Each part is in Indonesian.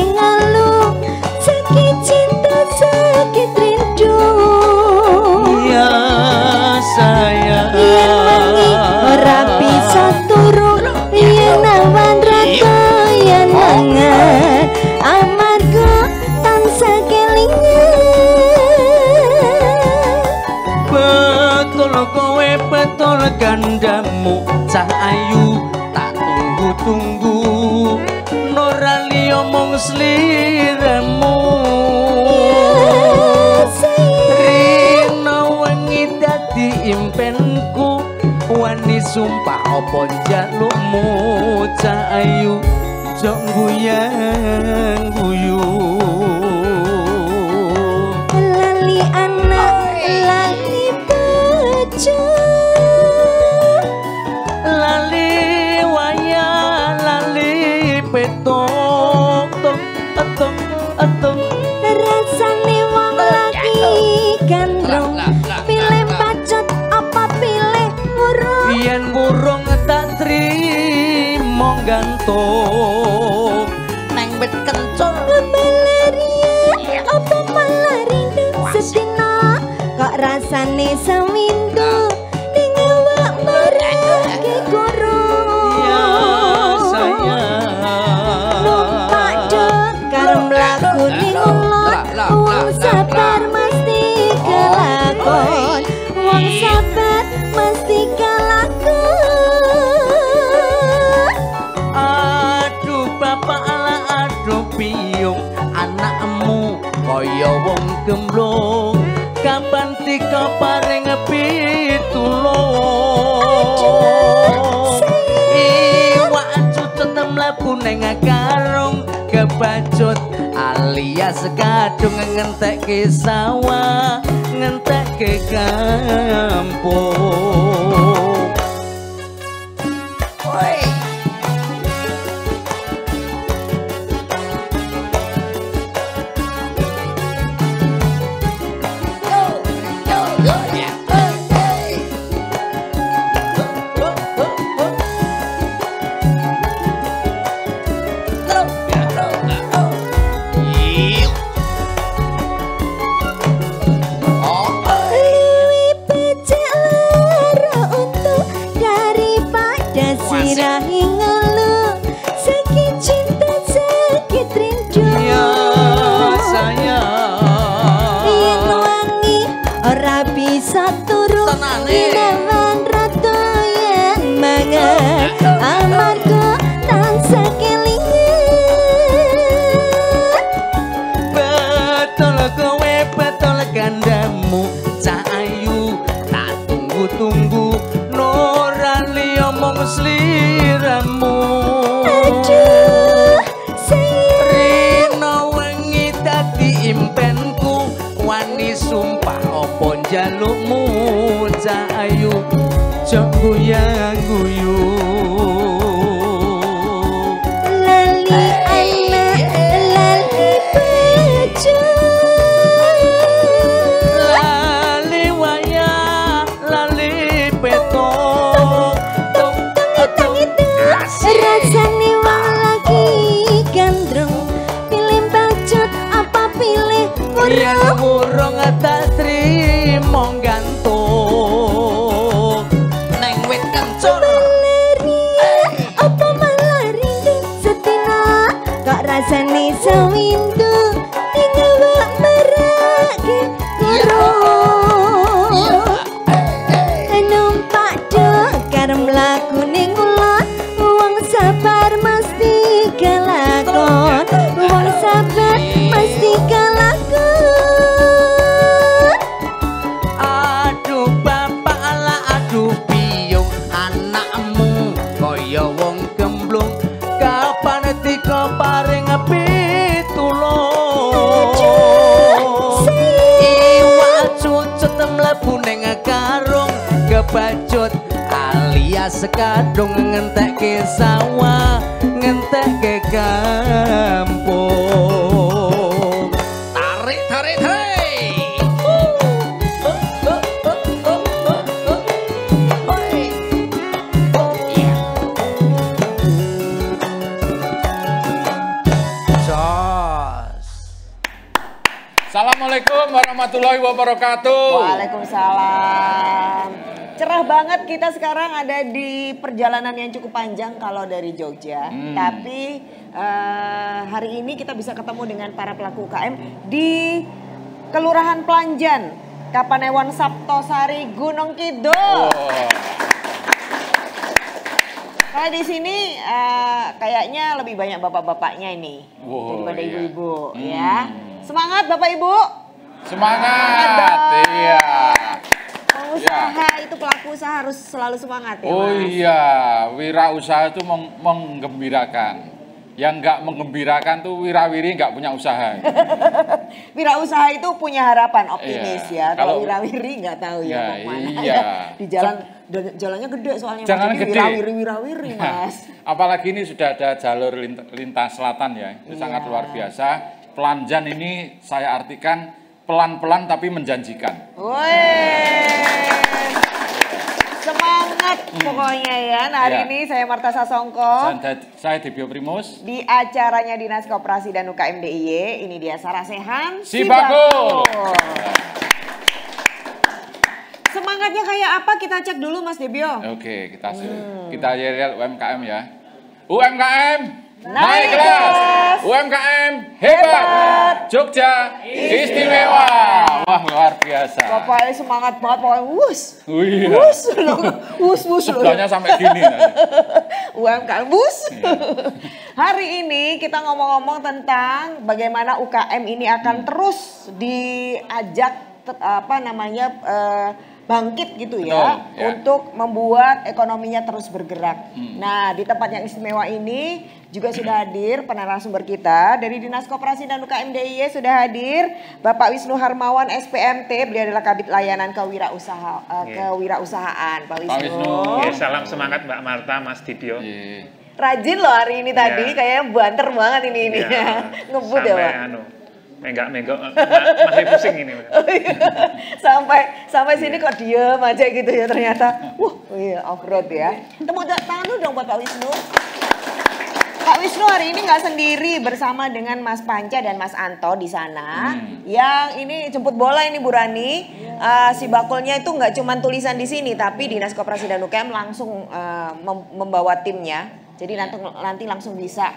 ngeluh sakit cinta sakit rindu ya sayang yen wangi ora bisa turu yen awan rata yen mangan amarga tansah kelingan betul kowe betul gandamu cah ayu tak tunggu-tunggu Norali omong sliramu Rina wengi dadi impenku wani sumpah apa njalukmu cah ayu jok guyang guyu lali anak lali bojo lali waya lali petok tok rasane wong lagi gandrung pilih pacut apa pilih burung yen burung tak trimo gantung neng wit kencur malaria apa malah rindu sedina kok rasane sewindu ning awak marake gurung ya sayang numpak dek karo mlaku ning ulon wong sabar mesti kelakon wong sabar mesti kelakon aduh bapak ala aduh piung anakmu kaya wong gemblung kapan tika paring pitulung iwak cucut mlebu ning karung kebacut alias kadung ngentekke sawah ngentekke kampung oi sirahi ngeluh sakit cinta sakit rindu ya sayang yen wangi ora bisa turu inawan rata yen mangan amarga tansah kelingan betul kowe betul gandamu cah ayu tak tunggu-tunggu Norali omong sliramu aduh sayang Rina wengi dadi impenku wani sumpah apa njalukmu cah ayu jok guyang guyu lali anak lali bojo lali waya lali petok rasane wong lagi gandrung pilih bacut apa pilih yen burung burung tak trimo gantung neng wit kencur malaria apa malah rindu sedina kok rasane sewindu ning awak marake gurung numpak dek karo mlaku ning ulon wong sabar mesti kelakon wong sabar mesti kelakon aduh bapak ala aduh piung anakmu kaya wong gemblung kapan tika paring pitulung iwak cucut mlebu ning karung kebacut alias kadung ngentekke sawah ngentekke kampung tarik tarik tarik Assalamualaikum warahmatullahi wabarakatuh. Waalaikumsalam. Cerah banget kita sekarang ada di perjalanan yang cukup panjang kalau dari Jogja. Tapi hari ini kita bisa ketemu dengan para pelaku UKM di Kelurahan Planjan, Kapanewon Saptosari, Gunung Kidul. Kalau di sini kayaknya lebih banyak bapak-bapaknya ini daripada ibu-ibu ya. Semangat Bapak Ibu. Semangat. Iya. Pengusaha itu pelaku usaha harus selalu semangat ya. Oh Mas? iya, wirausaha itu menggembirakan. Yang nggak menggembirakan tuh wirawiri nggak punya usaha. Wirausaha itu punya harapan, optimis Iya. ya. Kalau wirawiri nggak tahu ya, mau mana. Iya. Di jalannya gede soalnya. Jalan Mas. Jadi gede. Wirawiri Mas. Apalagi ini sudah ada jalur lintas selatan ya, itu sangat luar biasa. Planjan ini saya artikan pelan-pelan tapi menjanjikan. Woi. Semangat pokoknya ya. Nah, hari ini saya Marta Sasongko. Saya Debio Primus. Di acaranya Dinas Koperasi dan UKM DIY, ini dia Sarasehan Si Bakul. Semangatnya kayak apa kita cek dulu Mas Debio. Oke, kita lihat UMKM ya. UMKM naik kelas. kelas. UMKM hebat. Jogja istimewa. Wah, luar biasa. Bapaknya semangat banget pokoknya wus. Oh iya. Wus loh. Wus loh. Sebelahnya sampai gini. UMKM bus. Hari ini kita ngomong-ngomong tentang bagaimana UKM ini akan terus diajak bangkit gitu ya, Betul, ya, untuk membuat ekonominya terus bergerak. Nah, di tempat yang istimewa ini juga sudah hadir narasumber kita dari Dinas Koperasi dan UKM DIY sudah hadir Bapak Wisnu Harmawan SPMT, beliau adalah Kabid Layanan Kewirausahaan. Pak Wisnu. Ya, salam semangat Mbak Marta, Mas Dibio. Rajin loh hari ini tadi, kayaknya banter banget ini Ya, ngebut ya Pak. Menggak-menggak masih pusing ini. sampai sini kok diem aja gitu ya ternyata. Iya off road ya. Tepuk tangan dulu dong buat Pak Wisnu. Pak Wisnu hari ini nggak sendiri, bersama dengan Mas Panca dan Mas Anto di sana. Yang ini jemput bola ini Bu Rani. Si bakulnya itu nggak cuma tulisan di sini, tapi Dinas Koperasi dan UKM langsung membawa timnya. Jadi nanti langsung bisa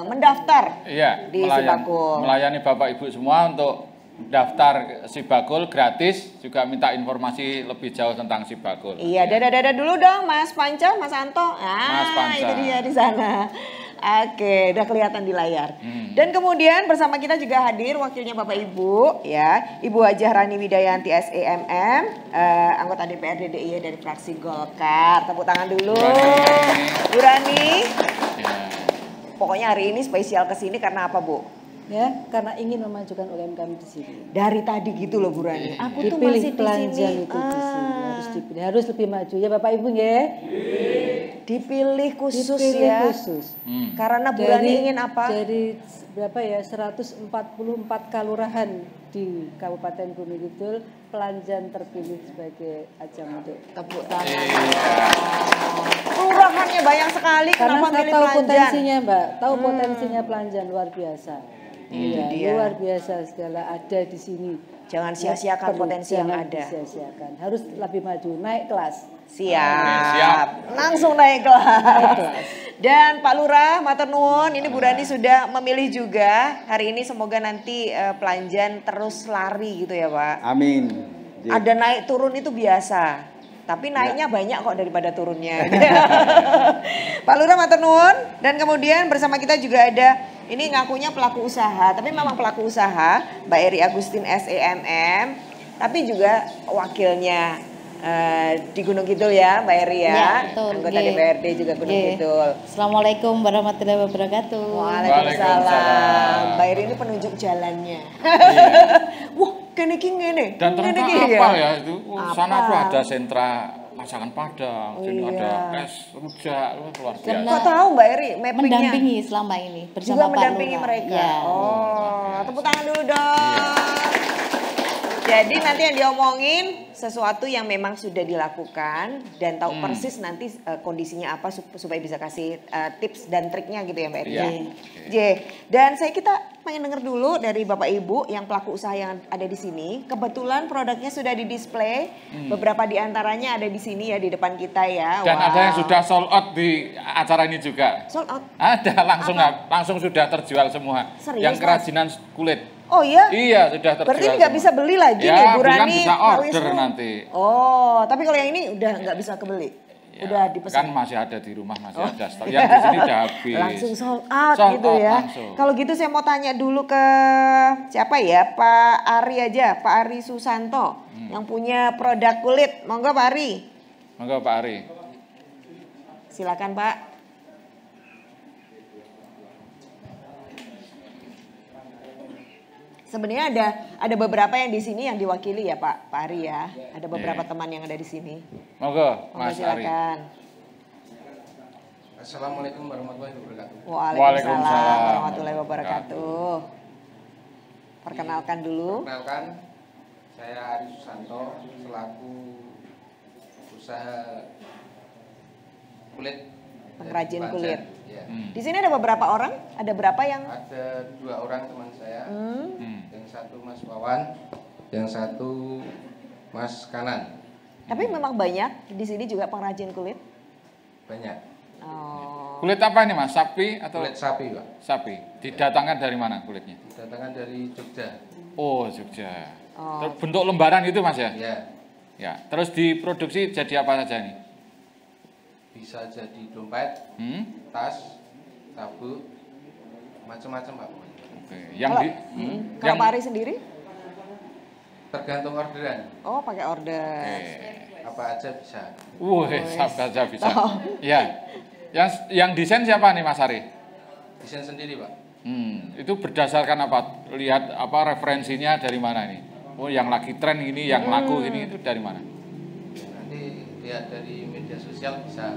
mendaftar di Sibakul. Melayani Bapak Ibu semua untuk daftar Sibakul gratis, juga minta informasi lebih jauh tentang Sibakul. Iya, dada dulu dong Mas Panca, Mas Anto. Mas Panca. Itu dia di sana. Oke, udah kelihatan di layar. Dan kemudian bersama kita juga hadir wakilnya Bapak Ibu ya, Ibu Hajah Rani Widayanti SEMM, anggota DPRD DIY dari fraksi Golkar. Tepuk tangan dulu. Bu Rani. Ya. Pokoknya hari ini spesial kesini karena apa Bu? Ya, karena ingin memajukan UMKM di sini. Dari tadi gitu loh Bu Rani. Aku tuh Dipilih masih di Planjan sini. itu di sini. Harus dipilih, harus lebih maju ya Bapak Ibu ya. Dipilih khusus Dipilih ya. khusus. Karena Bu Rani ingin apa? Dari berapa ya? 144 kelurahan di Kabupaten Gunung Kidul, Planjan terpilih sebagai ajang untuk Tepuk tangan. Kelurahannya banyak sekali, karena kenapa saya milih tahu Planjan? potensinya Mbak, tahu potensinya Planjan luar biasa. Itu Iya, dia. luar biasa segala ada di sini. Jangan sia-siakan potensi yang Jangan ada. disia-siakan. Harus lebih maju, naik kelas. Siap. Langsung naik kelas. Dan Pak Lurah, matur nuwun, ini Bu Rani sudah memilih juga. Hari ini semoga nanti Planjan terus lari gitu ya Pak. Amin. Ada naik turun itu biasa. Tapi naiknya banyak kok daripada turunnya. Pak Lurah matur nuwun. Dan kemudian bersama kita juga ada, ini ngakunya pelaku usaha, tapi memang pelaku usaha, Mbak Eri Agustin SEMM, tapi juga wakilnya di Gunung Kidul ya Mbak Eri ya, Ya, betul. anggota DPRD juga Gunung Kidul. Assalamualaikum warahmatullahi wabarakatuh. Waalaikumsalam. Mbak Eri ini penunjuk jalannya. Wah, kene iki ngene. Dan ternyata Kene iki apa ya itu? Sana Apa? tuh ada sentra masakan Padang, sini ada es rujak, luar biasa. Kok tahu Mbak Eri mappingnya? Mendampingi selama ini Juga bersama Pak mendampingi Lurah. mereka. Ya. Oh, tepuk tangan dulu dong. Jadi nanti yang diomongin sesuatu yang memang sudah dilakukan dan tahu persis nanti kondisinya apa supaya bisa kasih tips dan triknya gitu ya Mbak Eri. Iya. J. Dan kita pengen denger dulu dari Bapak Ibu yang pelaku usaha yang ada di sini. Kebetulan produknya sudah di display. Beberapa di antaranya ada di sini ya di depan kita ya. Dan ada yang sudah sold out di acara ini juga. Sold out. Ada langsung sudah terjual semua. Serius, yang Mas? kerajinan kulit. Oh iya? Iya sudah terjual. Berarti nggak bisa beli lagi ya, nih Bu bukan Rani, bisa Pak order Wisnu? nanti. Oh, tapi kalau yang ini udah nggak bisa kebeli? Ya, udah dipesan? Kan masih ada di rumah, masih ada stok. Yang di sini udah habis. Langsung sold out Sold gitu out ya. langsung. Kalau gitu saya mau tanya dulu ke siapa ya? Pak Ari aja, Pak Ari Susanto. Yang punya produk kulit. Monggo Pak Ari. Monggo Pak Ari. Silakan Pak. Sebenarnya ada beberapa yang di sini yang diwakili ya Pak Ari ya. Ada beberapa teman yang ada di sini. Monggo Monggo Mas Ari. silakan. Assalamualaikum warahmatullahi wabarakatuh. Waalaikumsalam warahmatullahi wabarakatuh. Perkenalkan dulu. Perkenalkan, saya Ari Susanto selaku usaha kulit. Pengrajin dari kulit. Banjar. Ya. Di sini ada beberapa orang? Ada berapa yang? Ada 2 orang teman saya, Hmm. yang satu Mas Wawan, yang satu Mas Kanan. Tapi memang banyak di sini juga pengrajin kulit. Banyak. Oh. Kulit apa ini Mas? Sapi atau Kulit sapi, Pak. sapi? Didatangkan dari mana kulitnya? Datangkan dari Jogja. Oh, Jogja. Oh. Terus bentuk lembaran itu Mas ya? Ya, Ya. Terus diproduksi jadi apa saja nih? bisa jadi dompet, tas, sabuk, macam-macam, Pak. Oke. Yang Kalau, di kalau yang Pak Ari sendiri? Tergantung orderan. Oh pakai order. Apa aja bisa. wah, saja bisa. Ya. Yang desain siapa nih Mas Ari? Desain sendiri, Pak. Itu berdasarkan apa? Lihat apa referensinya dari mana nih? Oh, yang lagi tren ini, yang laku ini itu dari mana? Nanti lihat dari media sosial bisa.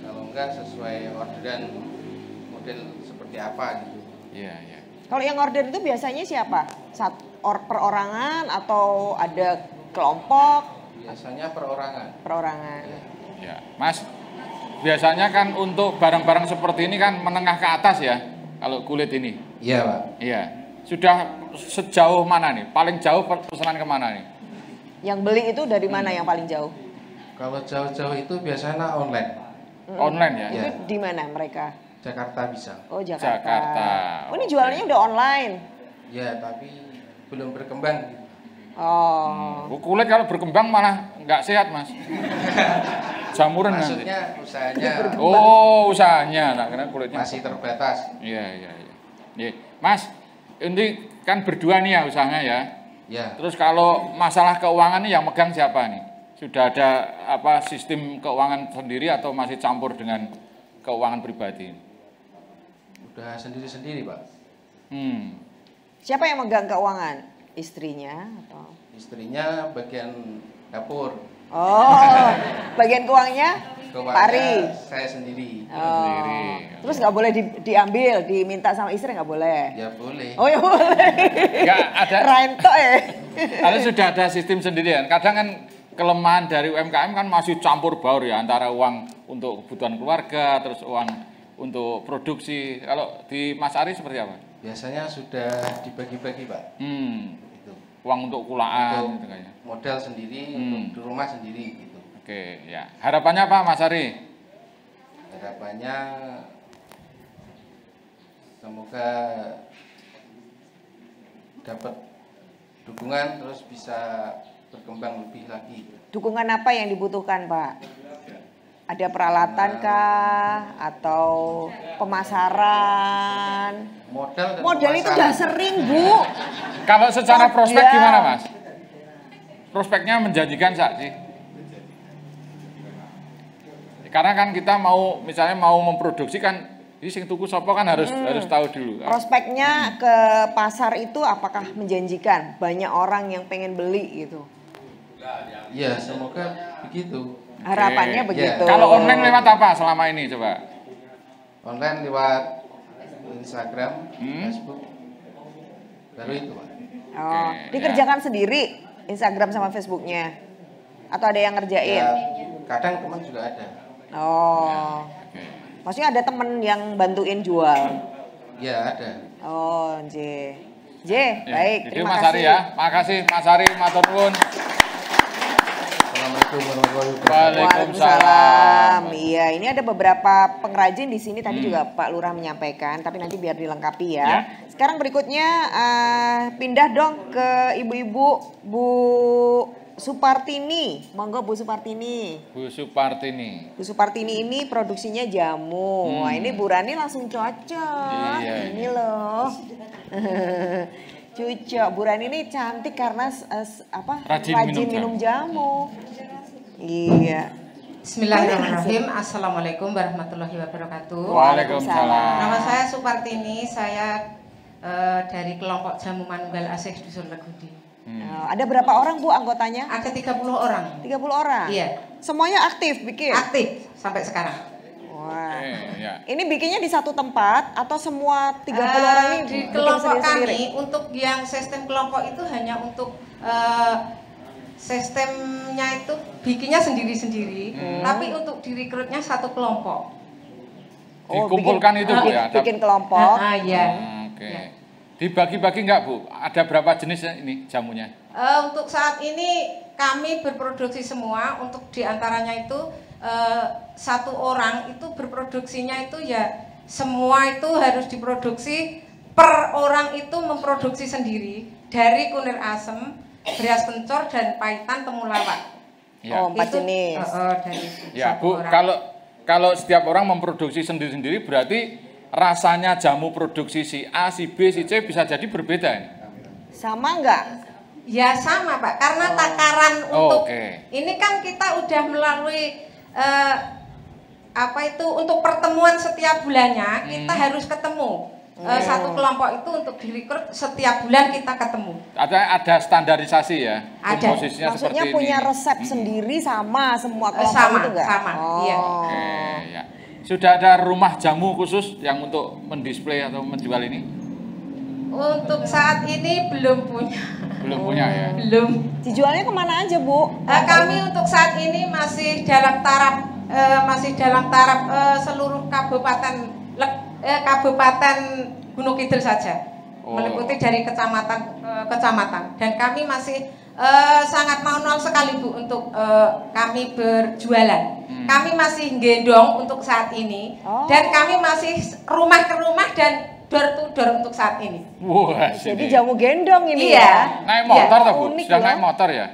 Kalau enggak sesuai orderan model seperti apa gitu. Iya, iya. Kalau yang order itu biasanya siapa? Perorangan atau ada kelompok? Biasanya perorangan. Perorangan. Ya, Mas. Biasanya kan untuk barang-barang seperti ini kan menengah ke atas ya, kalau kulit ini. Iya, Pak. Iya. Sudah sejauh mana nih? Paling jauh pesanan kemana nih? Yang beli itu dari mana yang paling jauh? Kalau jauh-jauh itu biasanya online. Online ya? Itu di mana mereka? Jakarta bisa. Oh Jakarta. Jakarta. Oh ini jualannya udah online. Ya, tapi belum berkembang gitu. Oh. Kulit kalau berkembang malah nggak sehat Mas. Jamuran nanti. Maksudnya usahanya Oh, usahanya. Nah, karena kulitnya masih terbatas. Iya, iya, iya. Iya. Mas, ini kan berdua nih ya usahanya ya. Ya, Terus kalau masalah keuangan nih yang megang siapa nih? Sudah ada apa sistem keuangan sendiri atau masih campur dengan keuangan pribadi? udah sendiri-sendiri, Pak. Siapa yang megang keuangan? Istrinya atau? Istrinya bagian dapur. Oh, bagian keuangnya Pak Ari. Keuangannya saya sendiri. Oh. Terus nggak boleh diambil, diminta sama istri nggak boleh? Ya boleh. Oh ya boleh. Enggak ada. Rento ya. Kalau sudah ada sistem sendiri kan. Kadang kan kelemahan dari UMKM kan masih campur baur ya antara uang untuk kebutuhan keluarga, terus uang untuk produksi. Kalau di Mas Ari seperti apa? Biasanya sudah dibagi-bagi, Pak. Gitu. Uang untuk kulaan Untuk gitu kayaknya. modal sendiri, untuk di rumah sendiri gitu. Oke, ya. Harapannya apa Mas Ari? Harapannya semoga dapat dukungan terus bisa berkembang lebih lagi. Dukungan apa yang dibutuhkan Pak? Ada peralatan kah? Atau pemasaran? Modal itu udah sering Bu. Kalau secara prospek Modal. gimana Mas? Prospeknya menjanjikan nggak sih? Karena kan kita mau misalnya mau memproduksi kan, ini sing tuku sopo kan harus tahu dulu. Prospeknya ke pasar itu apakah menjanjikan? Banyak orang yang pengen beli gitu. Ya, semoga begitu. Harapannya Oke. begitu. Kalau online lewat apa selama ini coba? Online lewat Instagram, Facebook. Baru itu, Pak. Oh, Oke, dikerjakan sendiri Instagram sama Facebooknya? Atau ada yang ngerjain? Ya, kadang teman juga ada. Oh, Oke. maksudnya ada temen yang bantuin jual? Ya ada. Oh, J. Ya, Baik, jadi terima Mas kasih. Ari ya. Makasih Mas Ari, matur nuwun. Assalamualaikum warahmatullahi wabarakatuh. Waalaikumsalam. Iya, ini ada beberapa pengrajin di sini tadi juga Pak Lurah menyampaikan, tapi nanti biar dilengkapi ya. Ya. Sekarang berikutnya pindah dong ke ibu-ibu, Bu Supartini. Monggo Bu Supartini. Bu Supartini. Bu Supartini ini produksinya jamu. Wah, ini Bu Rani langsung cocok. Iya. Ini loh. Cocok. Bu Rani ini cantik karena Rajin minum jamu. Iya. Bismillahirrahmanirrahim. Assalamualaikum warahmatullahi wabarakatuh. Waalaikumsalam. Nama saya Supartini, saya dari kelompok jamu Manunggal Asih Dusun Legudi. Ada berapa orang Bu anggotanya? Ada 30 orang. 30 orang? Iya. Semuanya aktif bikin? Aktif sampai sekarang. Wah. Ya. Ini bikinnya di satu tempat atau semua 30 orang ini Di bikin kelompok sendiri-sendiri? kami, untuk yang sistem kelompok itu hanya untuk sistemnya itu bikinnya sendiri-sendiri, tapi untuk direkrutnya satu kelompok. Dikumpulkan itu Bu ya? Bikin kelompok. Iya. Oke. Ya. Dibagi-bagi enggak Bu? Ada berapa jenis ini jamunya? Untuk saat ini kami berproduksi semua, untuk diantaranya itu satu orang itu berproduksinya itu ya semua itu harus diproduksi, per orang itu memproduksi sendiri dari kunir asem, beras kencur dan pahitan temulawak. Ya. Oh, 4 jenis. Dari Ya satu Bu, orang. kalau setiap orang memproduksi sendiri-sendiri berarti rasanya jamu produksi si A, si B, si C bisa jadi berbeda ini? Sama enggak? Ya sama Pak, karena takaran untuk oke. ini kan kita udah melalui untuk pertemuan setiap bulannya kita harus ketemu. Satu kelompok itu untuk direkrut setiap bulan kita ketemu. Ada standarisasi ya? Ada. Komposisinya Maksudnya seperti punya ini. resep sendiri sama semua kelompok Sama, itu enggak? sama, iya. Oke, ya. Sudah ada rumah jamu khusus yang untuk mendisplay atau menjual ini? Untuk saat ini belum punya. Belum punya ya? Belum. Dijualnya kemana aja Bu? Kami untuk saat ini masih dalam taraf seluruh kabupaten Gunung Kidul saja, meliputi dari kecamatan ke kecamatan, dan kami masih sangat manual sekali Bu untuk kami berjualan. Kami masih gendong untuk saat ini, dan kami masih rumah ke rumah dan door to door untuk saat ini. Wah, Jadi jamu gendong ini Iya. ya? naik motor Iya. toh Bu? Unik Sudah loh. naik motor ya?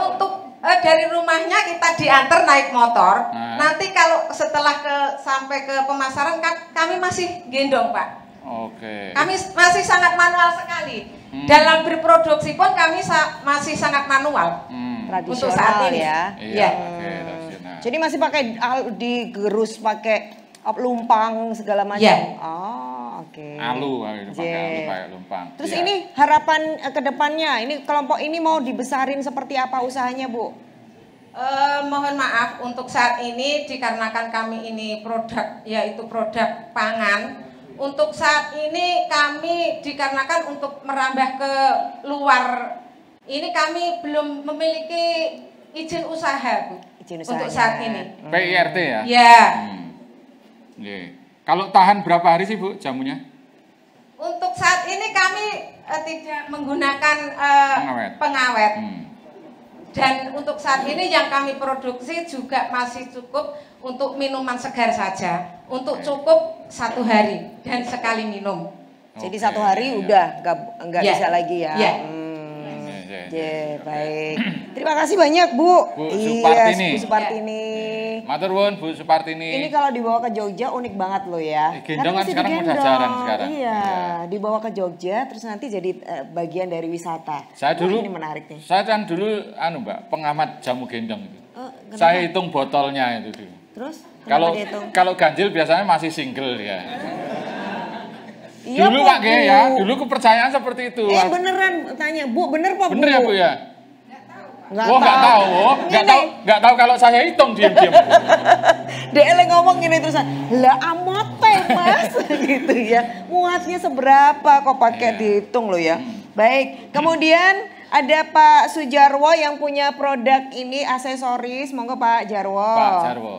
Untuk dari rumahnya kita diantar naik motor. Nah. Nanti kalau setelah sampai ke pemasaran kan kami masih gendong Pak. Oke. Kami masih sangat manual sekali. Dalam berproduksi pun kami masih sangat manual. Untuk saat Tradisional ini. ya? Iya, oke, tradisional. Jadi masih pakai digerus pakai lumpang segala macam? Iya. Oh, oke. Alu, pakai lumpang. Terus Iya. ini harapan ke depannya, ini kelompok ini mau dibesarin seperti apa usahanya Bu? Mohon maaf untuk saat ini dikarenakan kami ini yaitu produk pangan. Untuk saat ini kami dikarenakan untuk merambah ke luar ini kami belum memiliki izin usaha Bu. Izin Untuk usahanya. saat ini. PIRT ya? Ya. Oke. Kalau tahan berapa hari sih Bu jamunya? Untuk saat ini kami tidak menggunakan pengawet. Dan untuk saat ini yang kami produksi juga masih cukup untuk minuman segar saja. Untuk cukup 1 hari dan sekali minum. Jadi 1 hari udah nggak Ya. bisa lagi ya? Ya. Baik. Terima kasih banyak Bu. Bu Supartini. Bu Supartini. Matur nuwun Bu Supartini. Ini kalau dibawa ke Jogja unik banget loh ya. Gendong kan mesti sekarang udah digendong. jarang sekarang. Iya, dibawa ke Jogja terus nanti jadi bagian dari wisata. Saya dulu, ini menarik nih. Saya kan dulu Mbak, pengamat jamu gendong itu. Kenapa? Saya hitung botolnya itu dulu. Terus? Kalau ganjil biasanya masih single ya. Iya, dulu Pak, Pak Ge Bu. ya, dulu kepercayaan seperti itu. Beneran tanya, Bu, bener Pak Bu? Bener ya Bu ya? Nggak Nggak tahu. Nggak tahu kalau saya hitung diam-diam. Dia ngomong gini terusan, lah amat Mas gitu ya. Muatnya seberapa kok pakai dihitung loh ya. Baik, kemudian ada Pak Sujarwo yang punya produk ini aksesoris. Monggo Pak Jarwo. Pak Jarwo.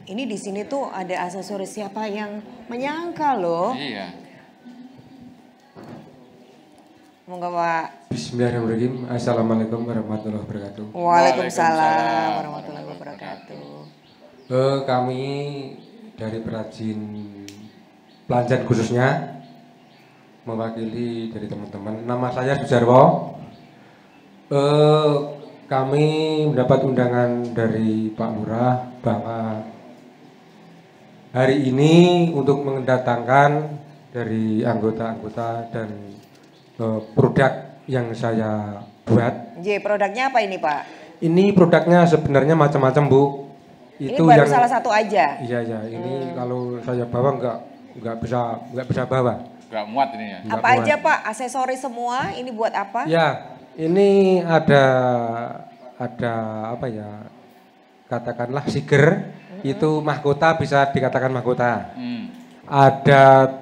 Ini di sini tuh ada aksesoris, siapa yang menyangka loh. Iya. Monggo Pak. Bismillahirrahmanirrahim. Assalamualaikum warahmatullahi wabarakatuh. Waalaikumsalam warahmatullahi wabarakatuh. Kami dari perajin Pelanjan khususnya mewakili dari teman-teman. Nama saya Sujarwo. Kami mendapat undangan dari Pak Lurah bahwa hari ini untuk mendatangkan dari anggota-anggota dan produk yang saya buat. Produknya apa ini Pak? Ini produknya sebenarnya macam-macam Bu. Ini baru salah satu aja. Iya. Ini kalau saya bawa nggak bisa bawa. Nggak muat ini ya. Apa aja Pak? Aksesoris semua. Ini buat apa? Ya, ini ada apa ya? Katakanlah siger. Itu mahkota, bisa dikatakan mahkota. Ada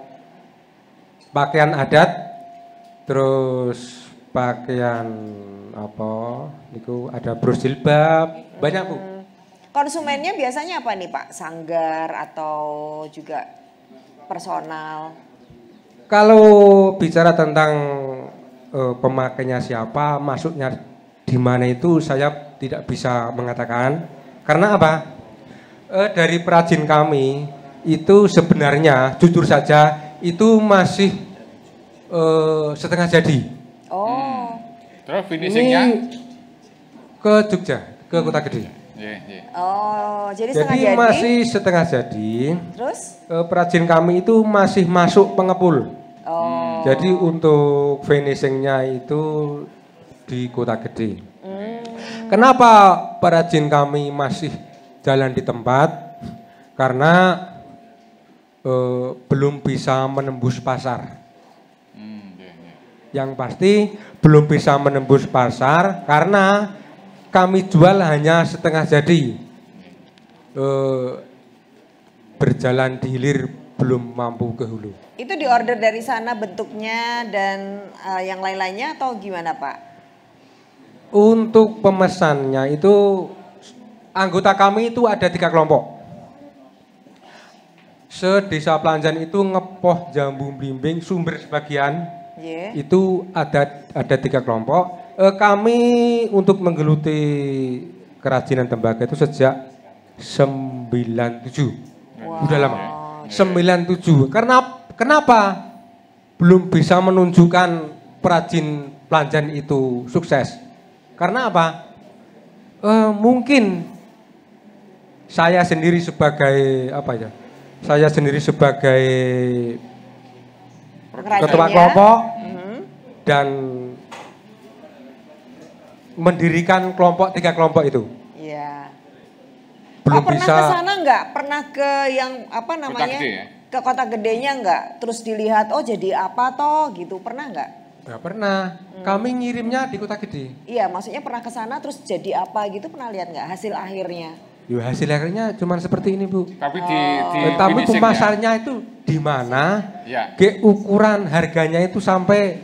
pakaian adat, terus pakaian apa? Niku ada brus jilbab, banyak Bu. Konsumennya biasanya apa nih Pak? Sanggar atau juga personal? Kalau bicara tentang pemakainya siapa, masuknya di mana itu saya tidak bisa mengatakan. Karena apa? Dari perajin kami itu sebenarnya jujur saja itu masih setengah jadi. Oh. Terus finishingnya? Ke Jogja, ke Kota Gede. Oh, jadi setengah jadi. Masih setengah jadi. Terus? Perajin kami itu masih masuk pengepul. Oh. Jadi untuk finishingnya itu di Kota Gede. Kenapa perajin kami masih jalan di tempat? Karena belum bisa menembus pasar. Yang pasti belum bisa menembus pasar karena kami jual hanya setengah jadi. Berjalan di hilir belum mampu ke hulu. Itu diorder dari sana bentuknya dan yang lain-lainnya atau gimana Pak? Untuk pemesannya itu anggota kami itu ada 3 kelompok. Se-Desa Pelanjan itu ngepoh jambu blimbing sumber sebagian. Itu ada 3 kelompok. Kami untuk menggeluti kerajinan tembaga itu sejak 97. Udah lama. 97. Kenapa belum bisa menunjukkan perajin Pelanjan itu sukses? Karena apa? Mungkin saya sendiri sebagai apa ya? Saya sendiri sebagai ketua kelompok dan mendirikan kelompok 3 kelompok itu. Iya. Belum pernah bisa. Ke sana nggak? Pernah ke yang apa namanya? Kota Gede, ya? Ke Kota Gedenya nggak? Terus dilihat, oh jadi apa toh gitu? Pernah nggak? Nggak pernah. Kami ngirimnya di Kota Gede. Iya, maksudnya pernah ke sana terus jadi apa gitu? Pernah lihat nggak hasil akhirnya? Yo, hasil akhirnya cuma seperti ini Bu. Tapi tapi pemasarnya itu di mana? Ya. Ukuran harganya itu sampai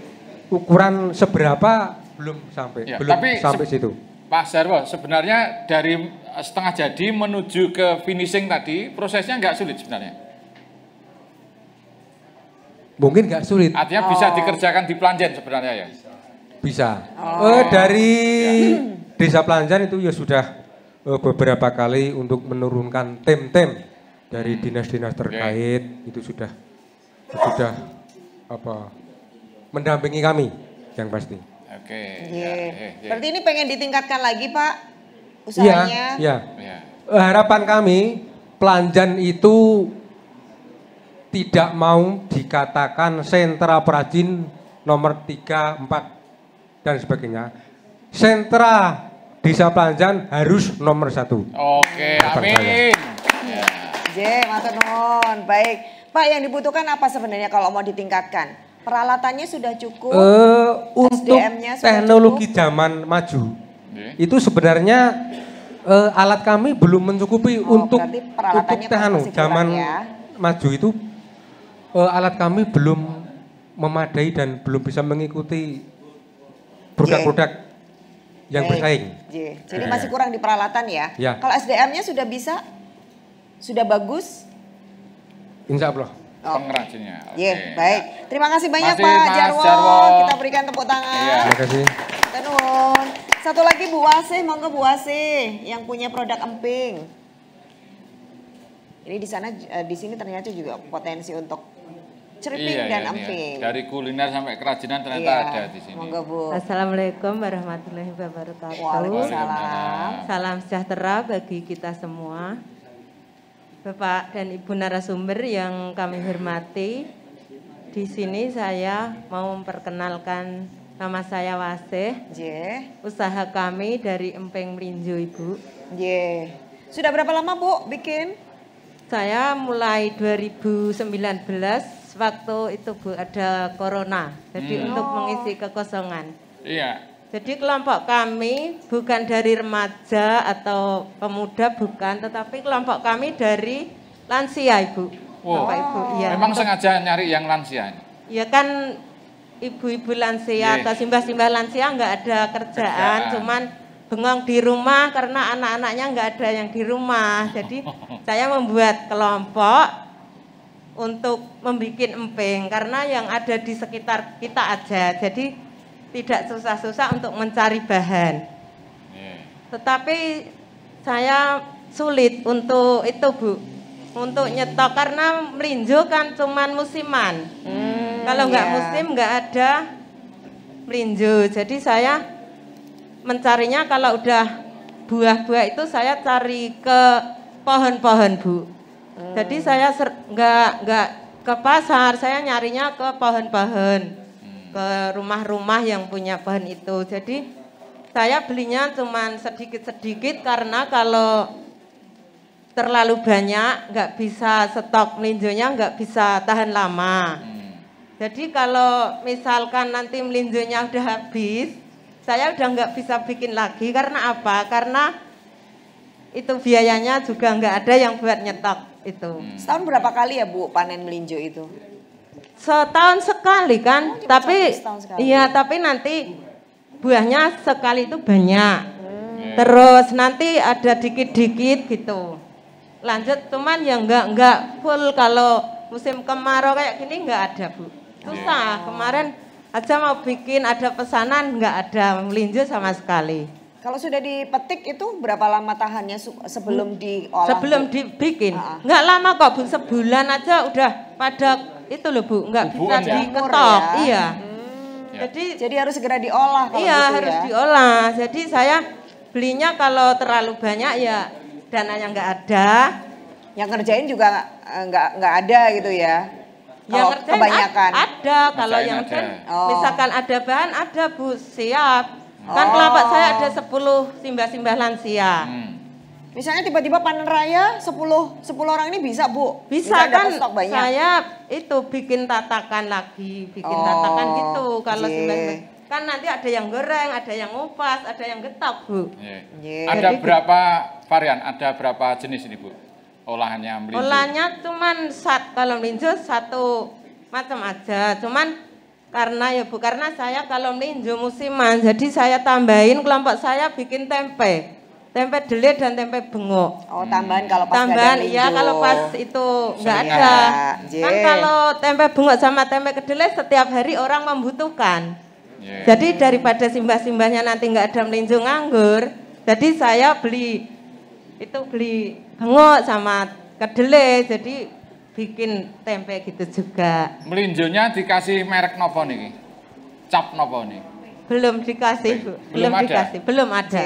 ukuran seberapa belum sampai, Ya, belum tapi sampai situ. Pak Jarwo, sebenarnya dari setengah jadi menuju ke finishing tadi prosesnya nggak sulit sebenarnya. Mungkin nggak sulit. Artinya bisa dikerjakan di Pelanjan sebenarnya ya. Bisa. Dari Desa Pelanjan itu ya sudah beberapa kali untuk menurunkan tim-tim dari dinas-dinas terkait itu sudah apa mendampingi kami yang pasti. Oke. Berarti ini pengen ditingkatkan lagi Pak usahanya? Iya. Harapan kami Pelanjan itu tidak mau dikatakan sentra perajin nomor 3, 4 dan sebagainya. Sentra Desa Pelanjan harus nomor 1. Oke, amin. Matur nuwun. Baik. Pak, yang dibutuhkan apa sebenarnya kalau mau ditingkatkan? Peralatannya sudah cukup? Untuk teknologi zaman maju. Itu sebenarnya alat kami belum mencukupi untuk zaman maju itu alat kami belum memadai dan belum bisa mengikuti produk-produk yang bersaing. Jadi masih kurang di peralatan ya? Ya. Kalau SDM-nya sudah bisa? Sudah bagus? Insya Allah. Pengrajinnya. Baik. Terima kasih banyak Masih, Pak Mas Jarwo. Jarwo. Kita berikan tepuk tangan. Terima kasih. Kita nuwun. Satu lagi Bu Wasih, monggo Bu Wasih yang punya produk emping. Ini di sana, di sini ternyata juga potensi untuk ceriping dan emping. Dari kuliner sampai kerajinan ternyata ada di sini. Monggo Bu. Assalamualaikum warahmatullahi wabarakatuh. Waalaikumsalam. Salam sejahtera bagi kita semua. Bapak dan Ibu narasumber yang kami hormati, di sini saya mau memperkenalkan nama saya Wasih. Usaha kami dari emping melinjo Ibu. Sudah berapa lama Bu bikin? Saya mulai 2019 waktu itu Bu ada corona. Jadi untuk mengisi kekosongan. Iya. Jadi kelompok kami bukan dari remaja atau pemuda bukan, tetapi kelompok kami dari lansia Ibu. Bapak Ibu. Ya, memang sengaja nyari yang lansia ini? Ya kan ibu-ibu lansia atau simbah-simbah lansia nggak ada kerjaan, cuman bengong di rumah karena anak-anaknya nggak ada yang di rumah. Jadi saya membuat kelompok untuk membuat emping karena yang ada di sekitar kita aja. Jadi tidak susah-susah untuk mencari bahan. Tetapi saya sulit untuk itu Bu, untuk nyetok karena melinjo kan cuman musiman. Kalau nggak musim nggak ada melinjo. Jadi saya mencarinya kalau udah buah-buah itu saya cari ke pohon-pohon Bu. Jadi saya nggak ke pasar, saya nyarinya ke pohon-pohon. Ke rumah-rumah yang punya pohon itu. Jadi saya belinya cuma sedikit-sedikit karena kalau terlalu banyak nggak bisa stok melinjonya, nggak bisa tahan lama. Jadi kalau misalkan nanti melinjonya udah habis, saya udah nggak bisa bikin lagi. Karena apa? Karena itu biayanya juga nggak ada yang buat nyetok itu. Setahun berapa kali ya Bu panen melinjo itu? Setahun sekali kan, tapi iya tapi nanti buahnya sekali itu banyak. Terus nanti ada dikit-dikit gitu. Lanjut cuman ya enggak full kalau musim kemarau kayak gini enggak ada Bu. Susah. Kemarin aja mau bikin ada pesanan enggak ada melinjo sama sekali. Kalau sudah dipetik itu berapa lama tahannya sebelum diolah? Sebelum dibikin. Enggak lama kok Bu, sebulan aja udah pada itu loh Bu, nggak bisa diketok, iya. Jadi harus segera diolah kalau gitu harus diolah. Jadi saya belinya kalau terlalu banyak ya dananya nggak ada. Yang ngerjain juga nggak ada gitu ya? Yang ngerjain kebanyakan ada. Kalau yang misalkan ada bahan ada Bu, siap. Kan kelompok saya ada 10 simbah-simbah lansia. Misalnya tiba-tiba panen raya 10 orang ini bisa Bu? Bisa kan saya itu bikin tatakan lagi, tatakan gitu. Kalau kan nanti ada yang goreng, ada yang ngupas, ada yang getok Bu. Ada berapa varian, ada berapa jenis ini Bu? Olahannya melinjo? Olahannya cuman kalau melinjo satu macam aja. Cuman karena ya Bu, karena saya kalau melinjo musiman, jadi saya tambahin kelompok saya bikin tempe. Tempe dele dan tempe bengok. Tambahan kalau pas tambahan, iya kalau pas itu nggak ada. Kan kalau tempe bengok sama tempe kedelai setiap hari orang membutuhkan. Jadi daripada simbah-simbahnya nanti nggak ada melinjo nganggur, jadi saya beli bengok sama kedelai, jadi bikin tempe gitu juga. Melinjonya dikasih merek nopo nih? Cap nopo nih? Belum dikasih Bu, belum dikasih, belum ada.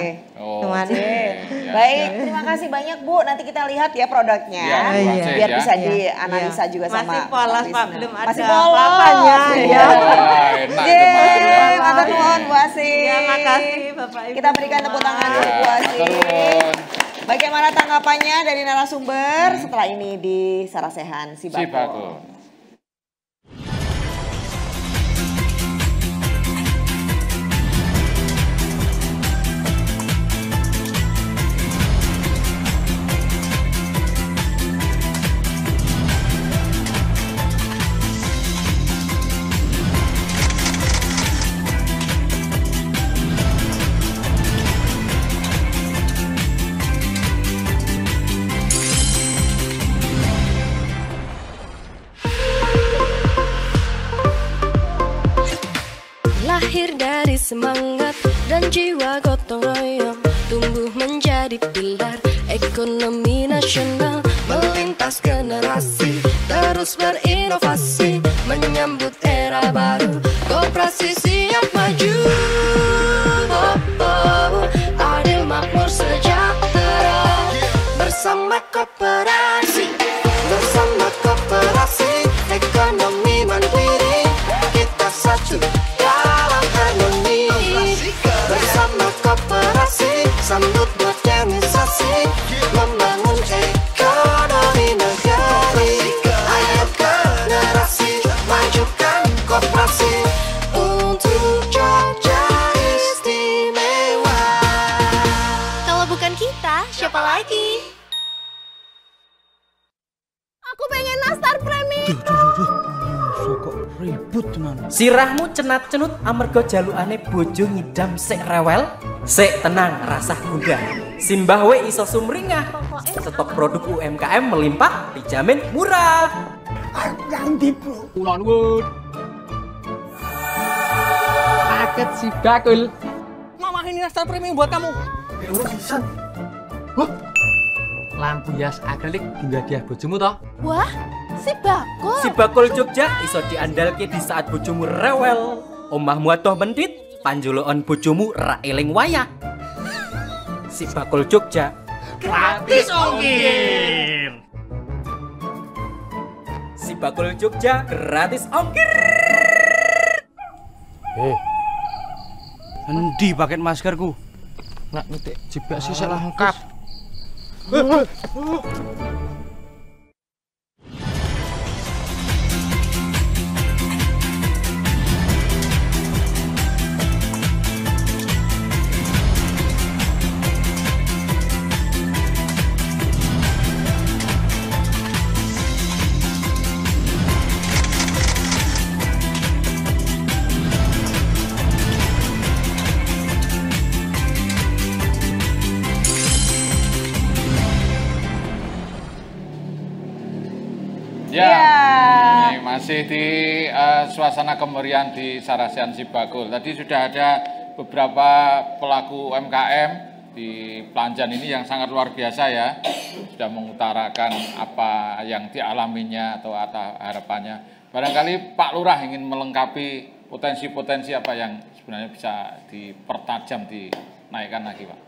Baik, terima kasih banyak Bu. Nanti kita lihat ya produknya, biar bisa dianalisa juga sama. Masih polos Pak, belum ada. Masih polos. Matur nuwun Bu Asih. Makasih Bapak Ibu. Kita berikan tepuk tangan untuk Bu Asih. Bagaimana tanggapannya dari narasumber setelah ini di Sarasehan Sibako? Lahir dari semangat dan jiwa gotong royong, tumbuh menjadi pilar ekonomi nasional. Melintas generasi, terus berinovasi, menyambut era baru, koperasi siap maju. Adil makmur sejahtera, bersama koperasi, bersama koperasi, ekonomi mandiri, kita satu dalam harmoni. Bersama koperasi, sambut modernisasi, membangun ekonomi negeri. Ayo generasi, majukan koperasi untuk Jogja istimewa. Kalau bukan kita, siapa lagi? Aku pengen nastar premi. Kok ribut tenan. Sirahmu cenat-cenut amarga jalukane bojo ngidam sik rewel. Sik tenang, rasah gundah. Simbah we iso sumringah. Stok produk UMKM melimpah, dijamin murah. Yang di bro. Ulan wud. Paket si bakul. Mama ini nastar premium buat kamu. Urusan. Lampu hias akrilik hingga dia bojomu toh? Wah, si bakul. Si bakul Jogja iso diandalke di saat bojomu rewel. Omahmu atoh mendit, panjolokan bojomu ra eling wayah. Si bakul Jogja Gratis ongkir. Si bakul Jogja gratis ongkir. Endi paket maskerku? Nak ngetik jebak sisik lengkap. Ya, ini masih di suasana kemeriahan di Sarasian Sibakul. Tadi sudah ada beberapa pelaku UMKM di Planjan ini yang sangat luar biasa ya. Sudah mengutarakan apa yang dialaminya atau harapannya. Barangkali Pak Lurah ingin melengkapi potensi-potensi apa yang sebenarnya bisa dipertajam, dinaikkan lagi Pak.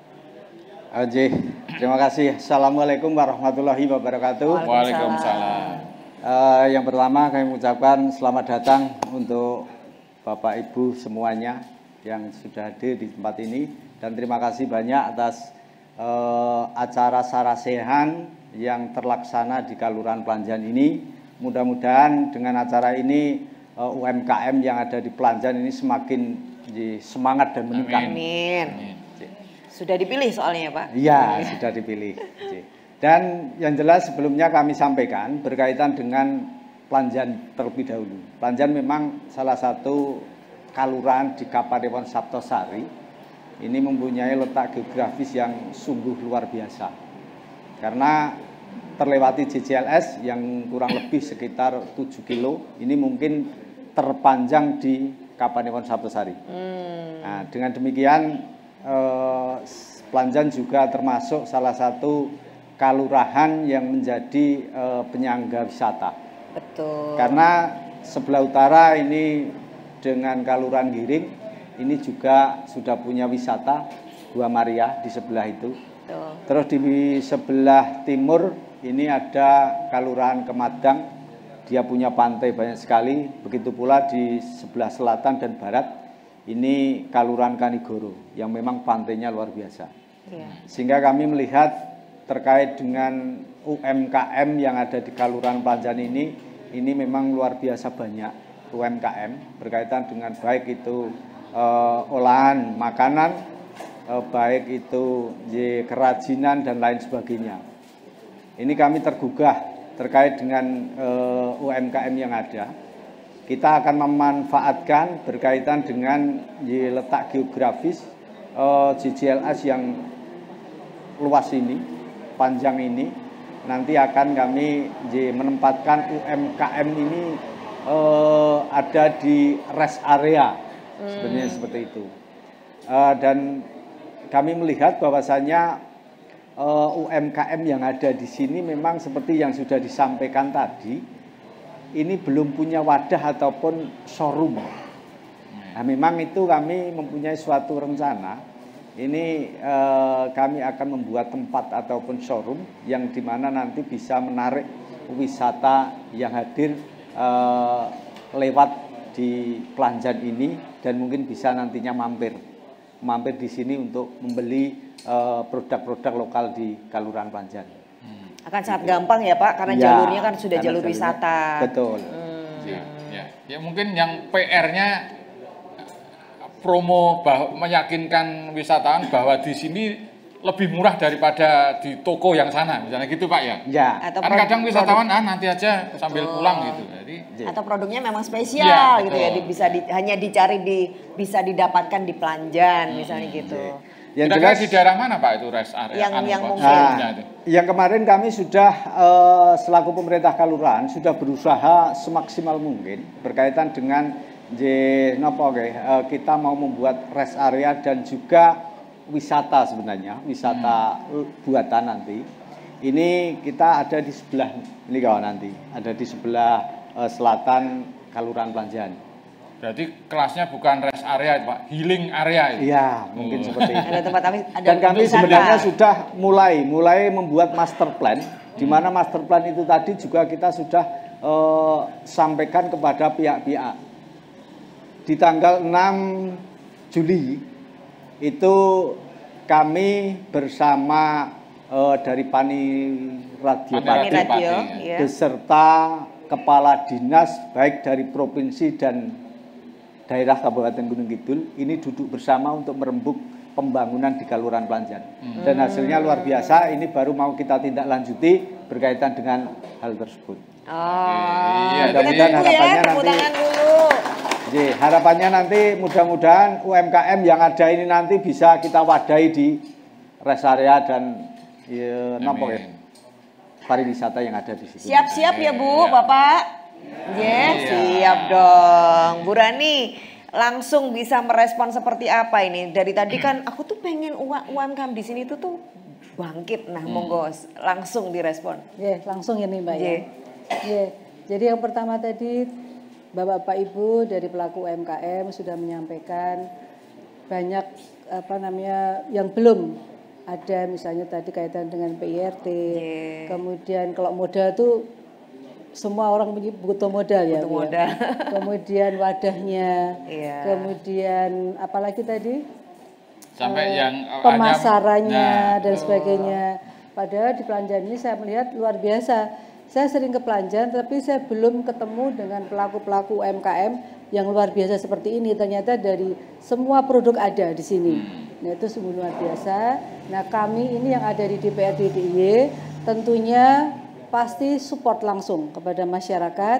Oke, terima kasih. Assalamualaikum warahmatullahi wabarakatuh. Waalaikumsalam. Yang pertama kami mengucapkan selamat datang untuk Bapak Ibu semuanya yang sudah hadir di tempat ini, dan terima kasih banyak atas acara sarasehan yang terlaksana di Kelurahan Planjan ini. Mudah-mudahan dengan acara ini UMKM yang ada di Planjan ini semakin semangat dan meningkat. Amin. Sudah dipilih soalnya Pak? Iya, sudah dipilih. Dan yang jelas sebelumnya kami sampaikan berkaitan dengan Planjan terlebih dahulu. Planjan memang salah satu kelurahan di Kapanewon Saptosari. Ini mempunyai letak geografis yang sungguh luar biasa. Karena terlewati JJLS yang kurang lebih sekitar 7 kilo. Ini mungkin terpanjang di Kapanewon Saptosari. Nah, dengan demikian Planjan juga termasuk salah satu kelurahan yang menjadi penyangga wisata. Betul. Karena sebelah utara ini dengan Kelurahan Giring ini juga sudah punya wisata Gua Maria di sebelah itu. Betul. Terus di sebelah timur ini ada Kelurahan Kemadang, dia punya pantai banyak sekali. Begitu pula di sebelah selatan dan barat ini Kelurahan Kanigoro yang memang pantainya luar biasa. Sehingga kami melihat terkait dengan UMKM yang ada di Kelurahan Planjan ini memang luar biasa banyak UMKM berkaitan dengan baik itu olahan makanan, baik itu kerajinan dan lain sebagainya. Ini kami tergugah terkait dengan UMKM yang ada. Kita akan memanfaatkan berkaitan dengan letak geografis JJLS yang luas ini, panjang ini. Nanti akan kami menempatkan UMKM ini ada di rest area Sebenarnya seperti itu. Dan kami melihat bahwasannya UMKM yang ada di sini memang seperti yang sudah disampaikan tadi, ini belum punya wadah ataupun showroom. Nah, memang itu kami mempunyai suatu rencana. Ini kami akan membuat tempat ataupun showroom yang dimana nanti bisa menarik wisata yang hadir lewat di Pelanjan ini dan mungkin bisa nantinya mampir di sini untuk membeli produk-produk lokal di Kelurahan Pelanjan. Akan sangat gampang ya Pak, karena jalurnya kan sudah jalur wisata. Betul. Ya mungkin yang PR-nya promo meyakinkan wisatawan bahwa di sini lebih murah daripada di toko yang sana, misalnya gitu Pak ya. Ya. Atau kan kadang wisatawan nanti aja sambil pulang gitu. Jadi atau produknya memang spesial gitu ya, bisa hanya dicari bisa didapatkan di Pelanjan misalnya gitu. Yang jelas di daerah mana Pak itu rest area? Yang mungkin. Yang kemarin kami sudah selaku pemerintah Kelurahan sudah berusaha semaksimal mungkin berkaitan dengan kita mau membuat rest area dan juga wisata sebenarnya, wisata buatan nanti. Ini kita ada di sebelah ini kawan nanti, ada di sebelah selatan Kelurahan Pelanjan. Berarti kelasnya bukan rest area Pak, healing area itu. Iya, mungkin seperti itu. Ada tempat dan kami sebenarnya sudah mulai membuat master plan, di mana master plan itu tadi juga kita sudah sampaikan kepada pihak-pihak. Di tanggal 6 Juli itu kami bersama dari Pani Radio beserta kepala dinas baik dari provinsi dan daerah Kabupaten Gunung Kidul ini duduk bersama untuk merembuk pembangunan di Kelurahan Pelanjan. Dan hasilnya luar biasa, ini baru mau kita tindak lanjuti berkaitan dengan hal tersebut. Mudah-mudahan harapannya nanti harapannya nanti mudah-mudahan UMKM yang ada ini nanti bisa kita wadahi di rest area dan pariwisata yang ada di situ. Siap-siap ya Bu, Bapak? Siap dong. Bu Rani langsung bisa merespon seperti apa ini? Dari tadi kan aku tuh pengen UMKM di sini tuh bangkit. Nah, monggo langsung direspon. Langsung ya nih Mbak ya. Jadi yang pertama tadi Bapak Ibu dari pelaku UMKM sudah menyampaikan banyak yang belum ada, misalnya tadi kaitan dengan PIRT. Kemudian kalau modal tuh semua orang butuh modal ya. Kemudian wadahnya. Kemudian apalagi tadi? Sampai yang pemasarannya dan sebagainya. Padahal di Pelanjan ini saya melihat luar biasa. Saya sering ke Pelanjan, tapi saya belum ketemu dengan pelaku-pelaku UMKM yang luar biasa seperti ini. Ternyata dari semua produk ada di sini. Nah, itu sungguh luar biasa. Nah, kami ini yang ada di DPRD DIY tentunya pasti support langsung kepada masyarakat,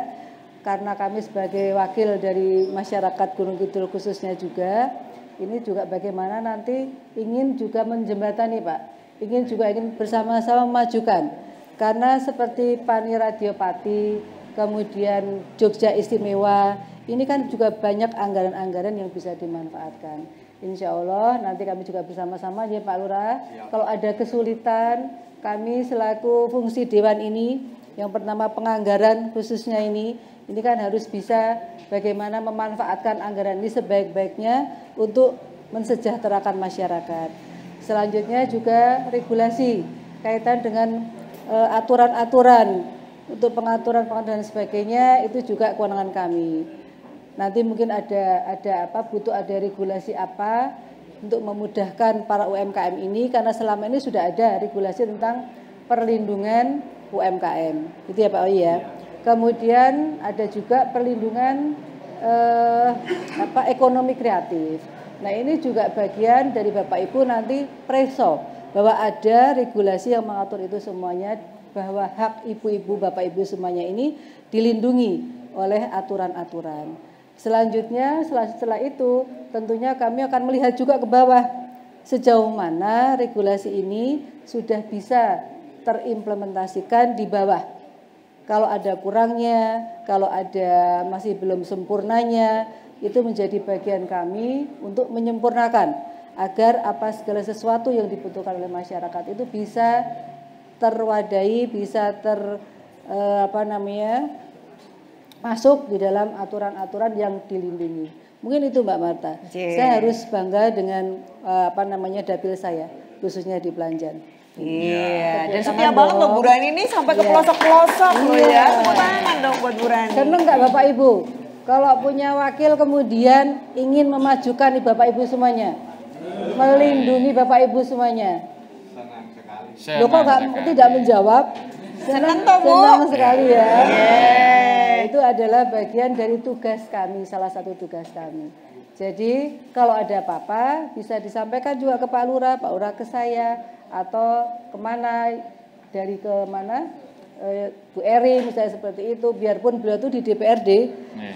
karena kami sebagai wakil dari masyarakat Gunung Kidul khususnya juga, ini juga bagaimana nanti ingin juga menjembatani Pak, ingin bersama-sama memajukan. Karena seperti Pani Radio Pati, kemudian Jogja Istimewa, ini kan juga banyak anggaran-anggaran yang bisa dimanfaatkan. Insya Allah nanti kami juga bersama-sama ya Pak Lurah. Kalau ada kesulitan, kami selaku fungsi Dewan ini, yang pertama penganggaran khususnya ini kan harus bisa bagaimana memanfaatkan anggaran ini sebaik-baiknya untuk mensejahterakan masyarakat. Selanjutnya juga regulasi kaitan dengan aturan-aturan untuk pengaturan dan sebagainya, itu juga kewenangan kami. Nanti mungkin butuh ada regulasi apa untuk memudahkan para UMKM ini, karena selama ini sudah ada regulasi tentang perlindungan UMKM. Itu ya Pak Oi ya. Kemudian ada juga perlindungan ekonomi kreatif. Nah, ini juga bagian dari Bapak Ibu nanti preso bahwa ada regulasi yang mengatur itu semuanya, bahwa hak ibu-ibu, bapak ibu semuanya ini dilindungi oleh aturan-aturan. Selanjutnya setelah itu tentunya kami akan melihat juga ke bawah sejauh mana regulasi ini sudah bisa terimplementasikan di bawah. Kalau ada kurangnya, kalau ada masih belum sempurnanya, itu menjadi bagian kami untuk menyempurnakan agar apa segala sesuatu yang dibutuhkan oleh masyarakat itu bisa terwadahi, bisa masuk di dalam aturan-aturan yang dilindungi. Mungkin itu Mbak Marta. Saya harus bangga dengan dapil saya, khususnya di Pelanjan. Iya, dan setia banget loh Bu Rani ini sampai ke pelosok-pelosok loh ya. Tepuk tangan dong buat Bu Rani. Seneng nggak Bapak Ibu? Kalau punya wakil kemudian ingin memajukan Bapak Ibu semuanya, melindungi Bapak Ibu semuanya. Loh kok tidak menjawab? Senang toh Bu? Senang sekali ya. Itu adalah bagian dari tugas kami, salah satu tugas kami. Jadi kalau ada apa-apa bisa disampaikan juga ke Pak Lurah ke saya, atau kemana, dari kemana, Bu Eri misalnya seperti itu. Biarpun beliau itu di DPRD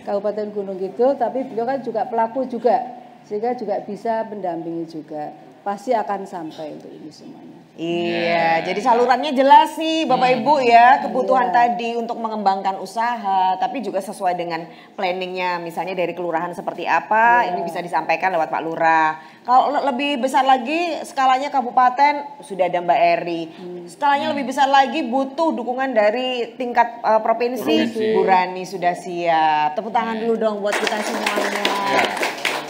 Kabupaten Gunung Kidul, tapi beliau kan juga pelaku juga, sehingga juga bisa mendampingi juga. Pasti akan sampai untuk ini semuanya. Iya, jadi salurannya jelas nih Bapak Ibu ya, kebutuhan tadi untuk mengembangkan usaha, tapi juga sesuai dengan planningnya, misalnya dari kelurahan seperti apa, ini bisa disampaikan lewat Pak Lurah. Kalau lebih besar lagi, skalanya kabupaten, sudah ada Mbak Eri. Skalanya lebih besar lagi, butuh dukungan dari tingkat provinsi, Bu Rani sudah siap. Tepuk tangan dulu dong buat kita semuanya.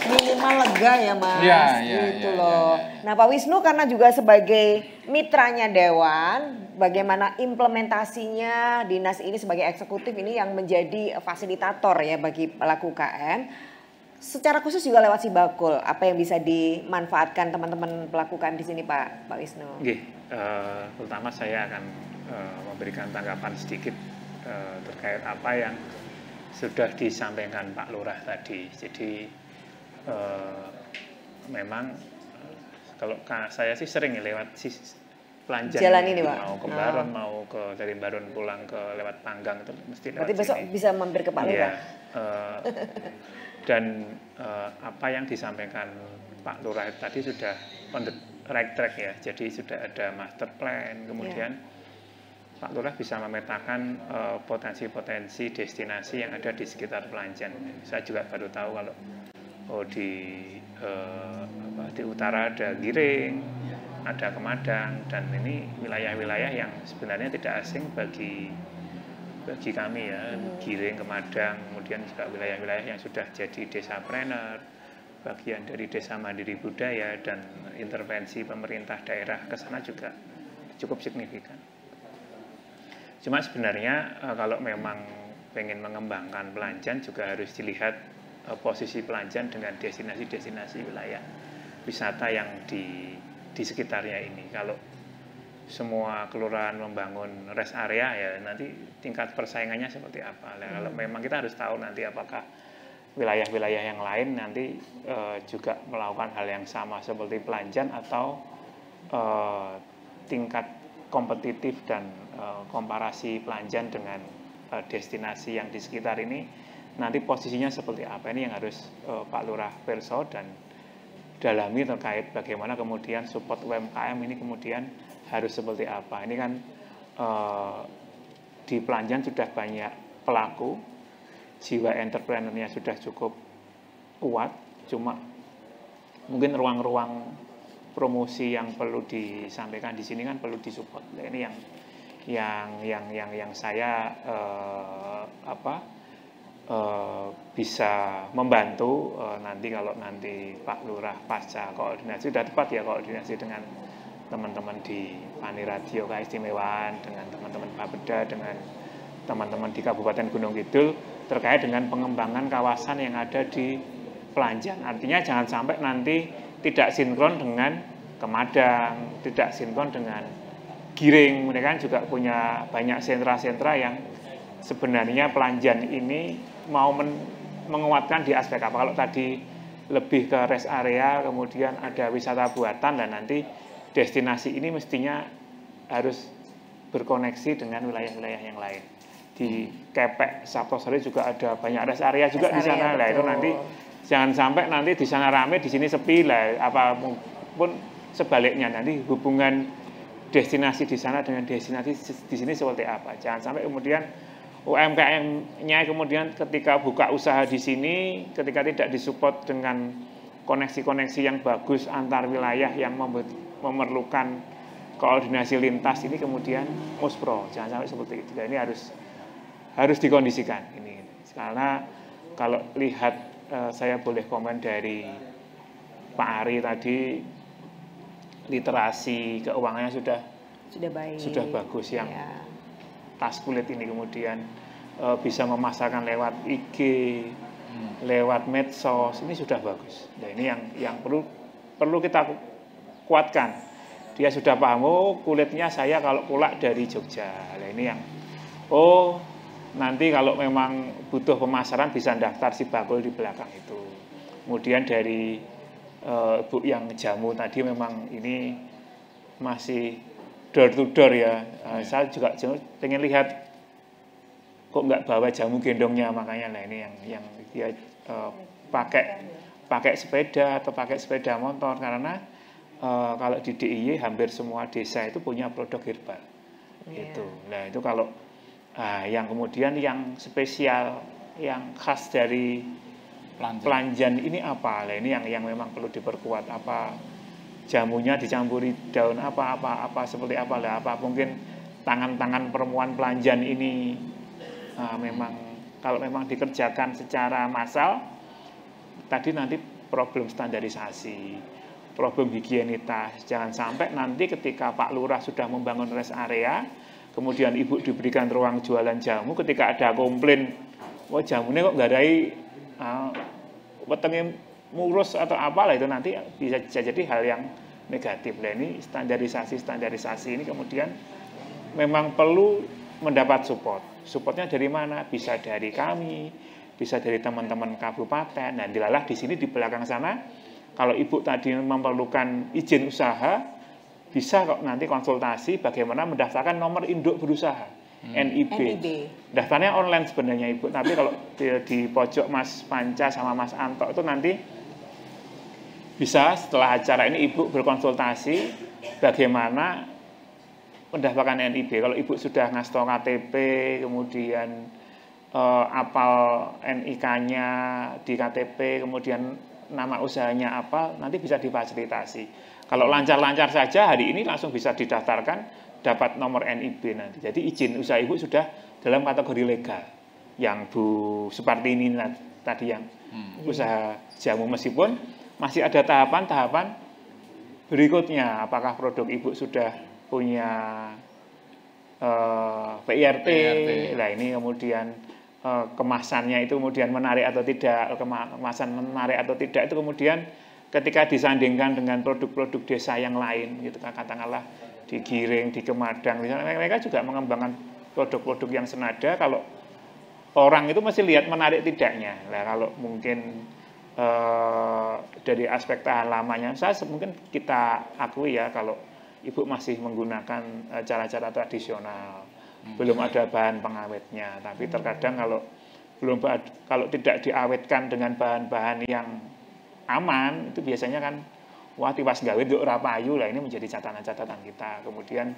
Minimal lega ya Mas, gitu loh. Nah Pak Wisnu karena juga sebagai mitranya Dewan, bagaimana implementasinya dinas ini sebagai eksekutif ini yang menjadi fasilitator ya bagi pelaku UKM. Secara khusus juga lewat Sibakul, apa yang bisa dimanfaatkan teman-teman pelaku UKM di sini Pak Wisnu? Pertama saya akan memberikan tanggapan sedikit terkait apa yang sudah disampaikan Pak Lurah tadi. Jadi memang kalau saya sih sering lewat Pelanjan jalan ini Pak, mau ke Baron, mau dari Baron pulang ke lewat Panggang itu mesti lewat. Berarti besok sini. bisa mampir ke Pak Lurah. Dan apa yang disampaikan Pak Lurah tadi sudah on the right track ya. Jadi sudah ada master plan, kemudian Pak Lurah bisa memetakan potensi-potensi destinasi yang ada di sekitar Pelanjan. Saya juga baru tahu kalau di utara ada Giring, ada Kemadang, dan ini wilayah-wilayah yang sebenarnya tidak asing bagi kami ya. Giring, Kemadang, kemudian juga wilayah-wilayah yang sudah jadi desapreneur, bagian dari desa mandiri budaya, dan intervensi pemerintah daerah ke sana juga cukup signifikan. Cuma sebenarnya kalau memang pengen mengembangkan Pelanjan juga harus dilihat posisi Pelanjan dengan destinasi-destinasi wilayah wisata yang di sekitarnya ini. Kalau semua kelurahan membangun rest area ya nanti tingkat persaingannya seperti apa. Kalau memang kita harus tahu nanti apakah wilayah-wilayah yang lain nanti juga melakukan hal yang sama seperti Pelanjan atau tingkat kompetitif dan komparasi Pelanjan dengan destinasi yang di sekitar ini nanti posisinya seperti apa. Ini yang harus Pak Lurah perso dan dalami terkait bagaimana kemudian support UMKM ini kemudian harus seperti apa. Ini kan di Pelanjan sudah banyak pelaku, jiwa entrepreneurnya sudah cukup kuat, cuma mungkin ruang-ruang promosi yang perlu disampaikan di sini kan perlu disupport. Ini yang saya bisa membantu nanti kalau nanti Pak Lurah pasca koordinasi, sudah tepat ya koordinasi dengan teman-teman di Paniradio Keistimewaan, dengan teman-teman Bapeda, dengan teman-teman di Kabupaten Gunung Kidul terkait dengan pengembangan kawasan yang ada di Pelanjan. Artinya jangan sampai nanti tidak sinkron dengan Kemadang, tidak sinkron dengan Giring. Mereka kan juga punya banyak sentra-sentra yang sebenarnya Pelanjan ini mau menguatkan di aspek apa. Kalau tadi lebih ke rest area, kemudian ada wisata buatan, dan nanti destinasi ini mestinya harus berkoneksi dengan wilayah-wilayah yang lain. Di Kepek, Sabtosari juga ada banyak rest area juga di sana. Lah itu nanti jangan sampai nanti di sana rame, di sini sepi lah. Apapun sebaliknya nanti hubungan destinasi di sana dengan destinasi di sini seperti apa. Jangan sampai kemudian UMKM-nya kemudian ketika buka usaha di sini, ketika tidak disupport dengan koneksi-koneksi yang bagus antar wilayah yang memerlukan koordinasi lintas, ini kemudian muspro. Jangan sampai seperti itu. Ini harus dikondisikan ini. Karena kalau lihat saya boleh komen dari Pak Ari tadi, literasi keuangannya sudah baik, sudah bagus. Yang tas kulit ini kemudian bisa memasarkan lewat IG, lewat medsos, ini sudah bagus. Nah, ini yang perlu kita kuatkan. Dia sudah paham, oh kulitnya saya kalau kulak dari Jogja. Nah, ini yang nanti kalau memang butuh pemasaran bisa daftar si bakul di belakang itu. Kemudian dari Bu yang jamu tadi memang ini masih door to door ya. Saya juga pengen lihat kok nggak bawa jamu gendongnya, makanya lah ini yang dia pakai sepeda atau pakai sepeda motor, karena kalau di DIY hampir semua desa itu punya produk herbal. Gitu. Nah itu kalau yang kemudian yang spesial, yang khas dari Pelanjan ini apa? Nah, ini yang memang perlu diperkuat. Apa jamunya dicampuri daun apa seperti apa lah? Apa mungkin tangan-tangan perempuan Pelanjan ini memang kalau memang dikerjakan secara massal, tadi nanti problem standarisasi, problem higienitas. Jangan sampai nanti ketika Pak Lurah sudah membangun rest area, kemudian Ibu diberikan ruang jualan jamu, ketika ada komplain, wah jamunya kok nggak ada wetenge murus atau apalah, itu nanti bisa jadi hal yang negatif. Nah, ini standarisasi ini kemudian memang perlu mendapat support. Supportnya dari mana? Bisa dari kami, bisa dari teman-teman kabupaten. Nah, dilalah di sini di belakang sana, kalau Ibu tadi memerlukan izin usaha, bisa kok nanti konsultasi bagaimana mendaftarkan nomor induk berusaha. NIB. Daftarnya online sebenarnya Ibu, tapi kalau di pojok Mas Panca sama Mas Anto itu nanti bisa setelah acara ini Ibu berkonsultasi bagaimana mendaftarkan NIB. Kalau Ibu sudah ngasih KTP, kemudian apal NIK-nya di KTP, kemudian nama usahanya apa, nanti bisa difasilitasi. Kalau lancar-lancar saja hari ini langsung bisa didaftarkan, dapat nomor NIB nanti. Jadi izin usaha Ibu sudah dalam kategori legal. Yang Bu Supartini tadi yang usaha jamu, meskipun masih ada tahapan-tahapan berikutnya. Apakah produk Ibu sudah punya PIRT. Nah ini kemudian kemasannya itu kemudian menarik atau tidak, kemasan menarik atau tidak, itu kemudian ketika disandingkan dengan produk-produk desa yang lain, gitu katakanlah di Giring, di Kemadang, misalnya mereka juga mengembangkan produk-produk yang senada. Kalau orang itu mesti lihat menarik tidaknya. Nah, kalau mungkin dari aspek tahan lamanya, mungkin kita akui ya, kalau Ibu masih menggunakan cara-cara tradisional, belum ada bahan pengawetnya. Tapi terkadang kalau tidak diawetkan dengan bahan-bahan yang aman, itu biasanya kan wah tiwas gawe nduk ora payu lah, ini menjadi catatan-catatan kita. Kemudian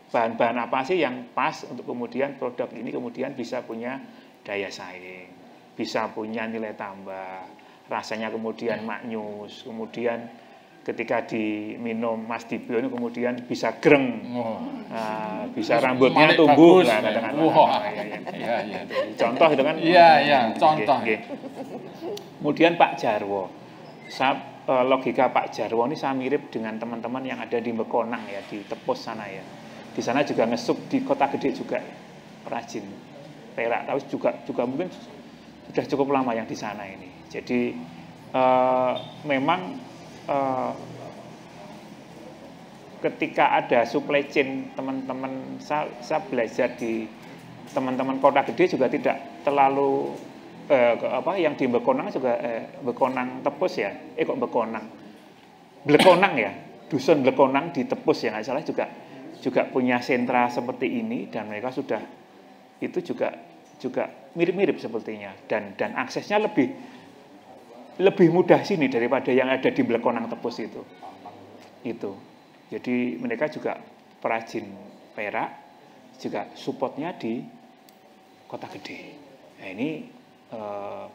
bahan-bahan apa sih yang pas untuk kemudian produk ini kemudian bisa punya daya saing, bisa punya nilai tambah, rasanya kemudian maknyus, kemudian ketika diminum Mas Dibio ini kemudian bisa greng, bisa rambutnya tumbuh, nah, contoh itu kan. Iya, contoh. Kemudian Pak Jarwo, logika Pak Jarwo ini saya mirip dengan teman-teman yang ada di Bekonang ya, di Tepus sana ya. Di sana juga ngesup, di Kota Gede juga perajin perak, tahu juga mungkin sudah cukup lama yang di sana ini. Jadi memang ketika ada supply chain, teman-teman saya belajar di teman-teman Kota Gede juga tidak terlalu yang di Bekonang juga Bekonang Tepus ya, kok Bekonang ya, dusun Bekonang di Tepus ya nggak salah, juga punya sentra seperti ini, dan mereka sudah itu juga mirip-mirip sepertinya, dan aksesnya lebih mudah sini daripada yang ada di Bekonang Tepus itu. Jadi mereka juga perajin perak, juga supportnya di Kota Gede. Nah ini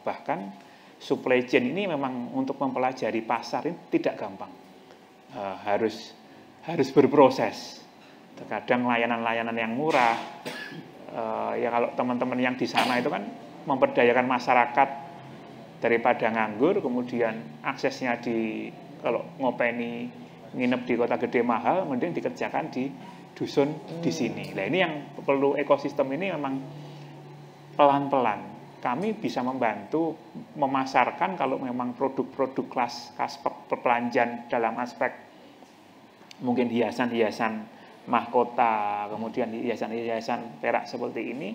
bahkan supply chain ini memang untuk mempelajari pasar ini tidak gampang. Harus berproses. Terkadang layanan-layanan yang murah, ya kalau teman-teman yang di sana itu kan memperdayakan masyarakat daripada nganggur, kemudian aksesnya kalau ngopeni nginep di Kota Gede mahal, mending dikerjakan di dusun di sini. Nah ini yang perlu ekosistem ini memang pelan-pelan. Kami bisa membantu memasarkan kalau memang produk-produk kelas perbelanjaan dalam aspek mungkin hiasan-hiasan mahkota, kemudian hiasan-hiasan perak seperti ini,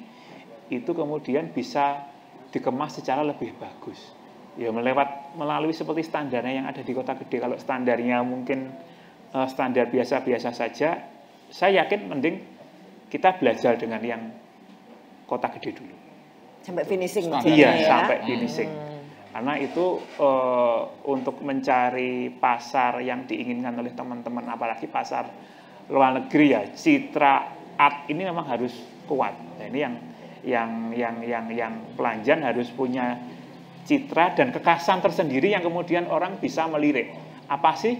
itu kemudian bisa dikemas secara lebih bagus. Ya melalui seperti standarnya yang ada di Kota Gede. Kalau standarnya mungkin standar biasa-biasa saja, saya yakin mending kita belajar dengan yang Kota Gede dulu. Sampai finishing. Iya, ya? Sampai finishing. Karena itu untuk mencari pasar yang diinginkan oleh teman-teman, apalagi pasar luar negeri ya, citra art ini memang harus kuat. Nah, ini yang pelanjan harus punya citra dan kekhasan tersendiri yang kemudian orang bisa melirik. Apa sih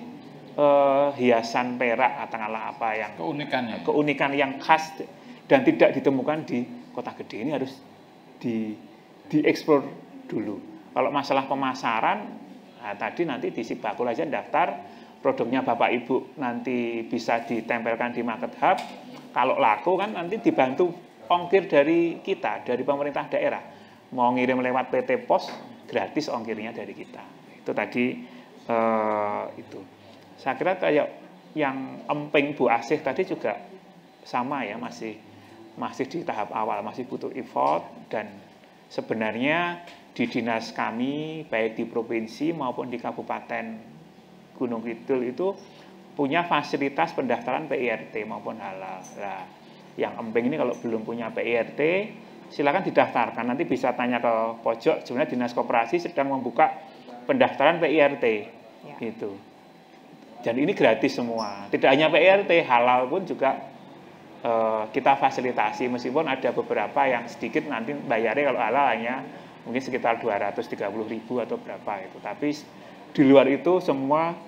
hiasan perak katakanlah apa yang keunikan yang khas dan tidak ditemukan di Kota Gede, ini harus dieksplor dulu. Kalau masalah pemasaran, nah tadi nanti di Sibakul aja daftar produknya Bapak Ibu nanti bisa ditempelkan di market hub. Kalau laku kan nanti dibantu ongkir dari kita, dari pemerintah daerah. Mau ngirim lewat PT Pos, gratis ongkirnya dari kita. Itu tadi itu. Saya kira kayak yang emping Bu Asih tadi juga sama ya, masih di tahap awal, masih butuh effort. Dan sebenarnya di dinas kami, baik di provinsi maupun di Kabupaten Gunung Kidul itu punya fasilitas pendaftaran PIRT maupun halal. Nah, yang emping ini kalau belum punya PIRT, silakan didaftarkan. Nanti bisa tanya ke pojok, sebenarnya Dinas Koperasi sedang membuka pendaftaran PIRT. Ya. Gitu. Dan ini gratis semua. Tidak hanya PIRT, halal pun juga kita fasilitasi, meskipun ada beberapa yang sedikit nanti bayarnya kalau halal hanya mungkin sekitar 230.000 atau berapa itu. Tapi di luar itu semua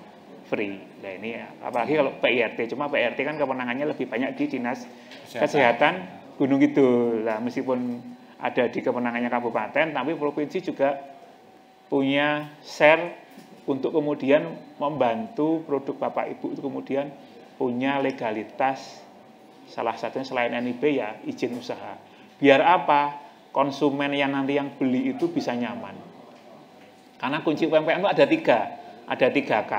free. Nah ini apalagi kalau PIRT, cuma PIRT kan kewenangannya lebih banyak di Dinas Kesehatan Gunung Kidul. Nah, meskipun ada di kewenangannya kabupaten, tapi provinsi juga punya share untuk kemudian membantu produk Bapak Ibu itu kemudian punya legalitas. Salah satunya selain NIB ya izin usaha. Biar apa? Konsumen yang nanti yang beli itu bisa nyaman. Karena kunci UMKM itu ada 3K.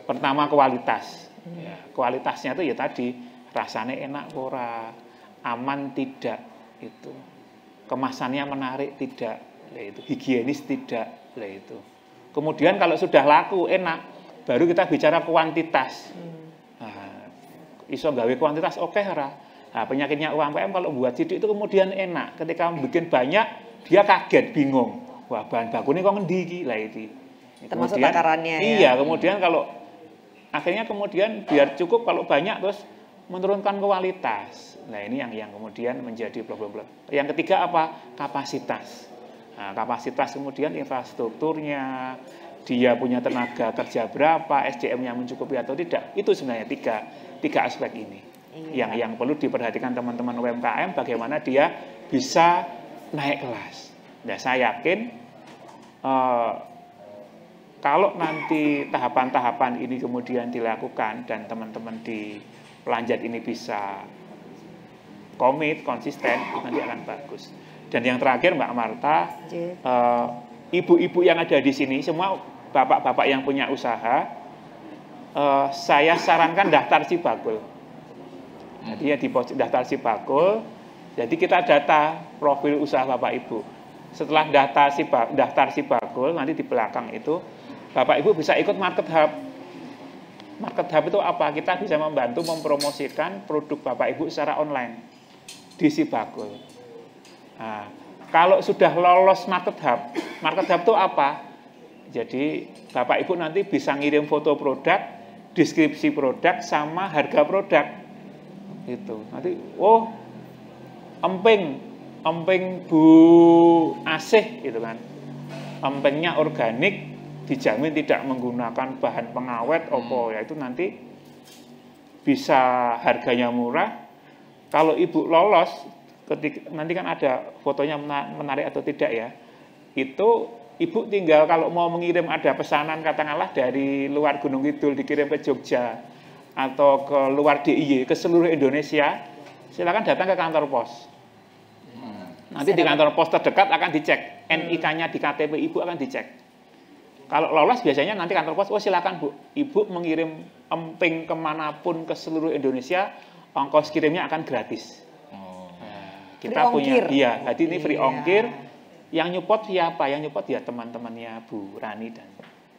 Pertama kualitas. Ya, kualitasnya itu ya tadi rasanya enak ora, aman tidak, itu. Kemasannya menarik tidak, itu. Higienis tidak, itu. Kemudian kalau sudah laku enak, baru kita bicara kuantitas. Iso gawe kuantitas oke ora. Nah, penyakitnya UMKM kalau buat sidik itu kemudian enak. Ketika bikin banyak, dia kaget, bingung. Wah, bahan baku ini kok ngendi iki? Lah itu. Termasuk takarannya ya. Iya, kemudian kalau akhirnya kemudian biar cukup kalau banyak terus menurunkan kualitas. Nah, ini yang kemudian menjadi problem. Yang ketiga apa? Kapasitas. Nah, kapasitas kemudian infrastrukturnya, dia punya tenaga kerja berapa, SDM-nya mencukupi atau tidak. Itu sebenarnya tiga aspek ini. Iya. Yang perlu diperhatikan teman-teman UMKM, bagaimana dia bisa naik kelas. Nah, saya yakin kalau nanti tahapan-tahapan ini kemudian dilakukan dan teman-teman di Pelanjat ini bisa komit, konsisten, nanti akan bagus. Dan yang terakhir Mbak Marta, ibu-ibu yang ada di sini, semua bapak-bapak yang punya usaha, saya sarankan daftar Sibakul. Jadi ya di daftar Sibakul, jadi kita data profil usaha Bapak Ibu. Setelah daftar Sibakul, nanti di belakang itu Bapak Ibu bisa ikut market hub. Market hub itu apa? Kita bisa membantu mempromosikan produk Bapak Ibu secara online di Sibakul. Nah, kalau sudah lolos market hub itu apa? Jadi Bapak Ibu nanti bisa ngirim foto produk deskripsi produk sama harga produk. Itu. Nanti emping Bu Asih gitu kan. Empingnya organik, dijamin tidak menggunakan bahan pengawet ya itu nanti bisa harganya murah. Kalau ibu lolos, nanti kan ada fotonya menarik atau tidak ya. Itu ibu tinggal kalau mau mengirim ada pesanan katakanlah dari luar Gunung Kidul dikirim ke Jogja atau ke luar DIY ke seluruh Indonesia, silakan datang ke kantor pos. Nanti di kantor pos terdekat akan dicek, NIK-nya di KTP ibu akan dicek. Kalau lolos biasanya nanti kantor pos, silakan Bu, ibu mengirim emping kemanapun ke seluruh Indonesia, ongkos kirimnya akan gratis. Kita punya, jadi ini free ongkir. Yang nyupot siapa? Yang nyupot ya teman-temannya Bu Rani dan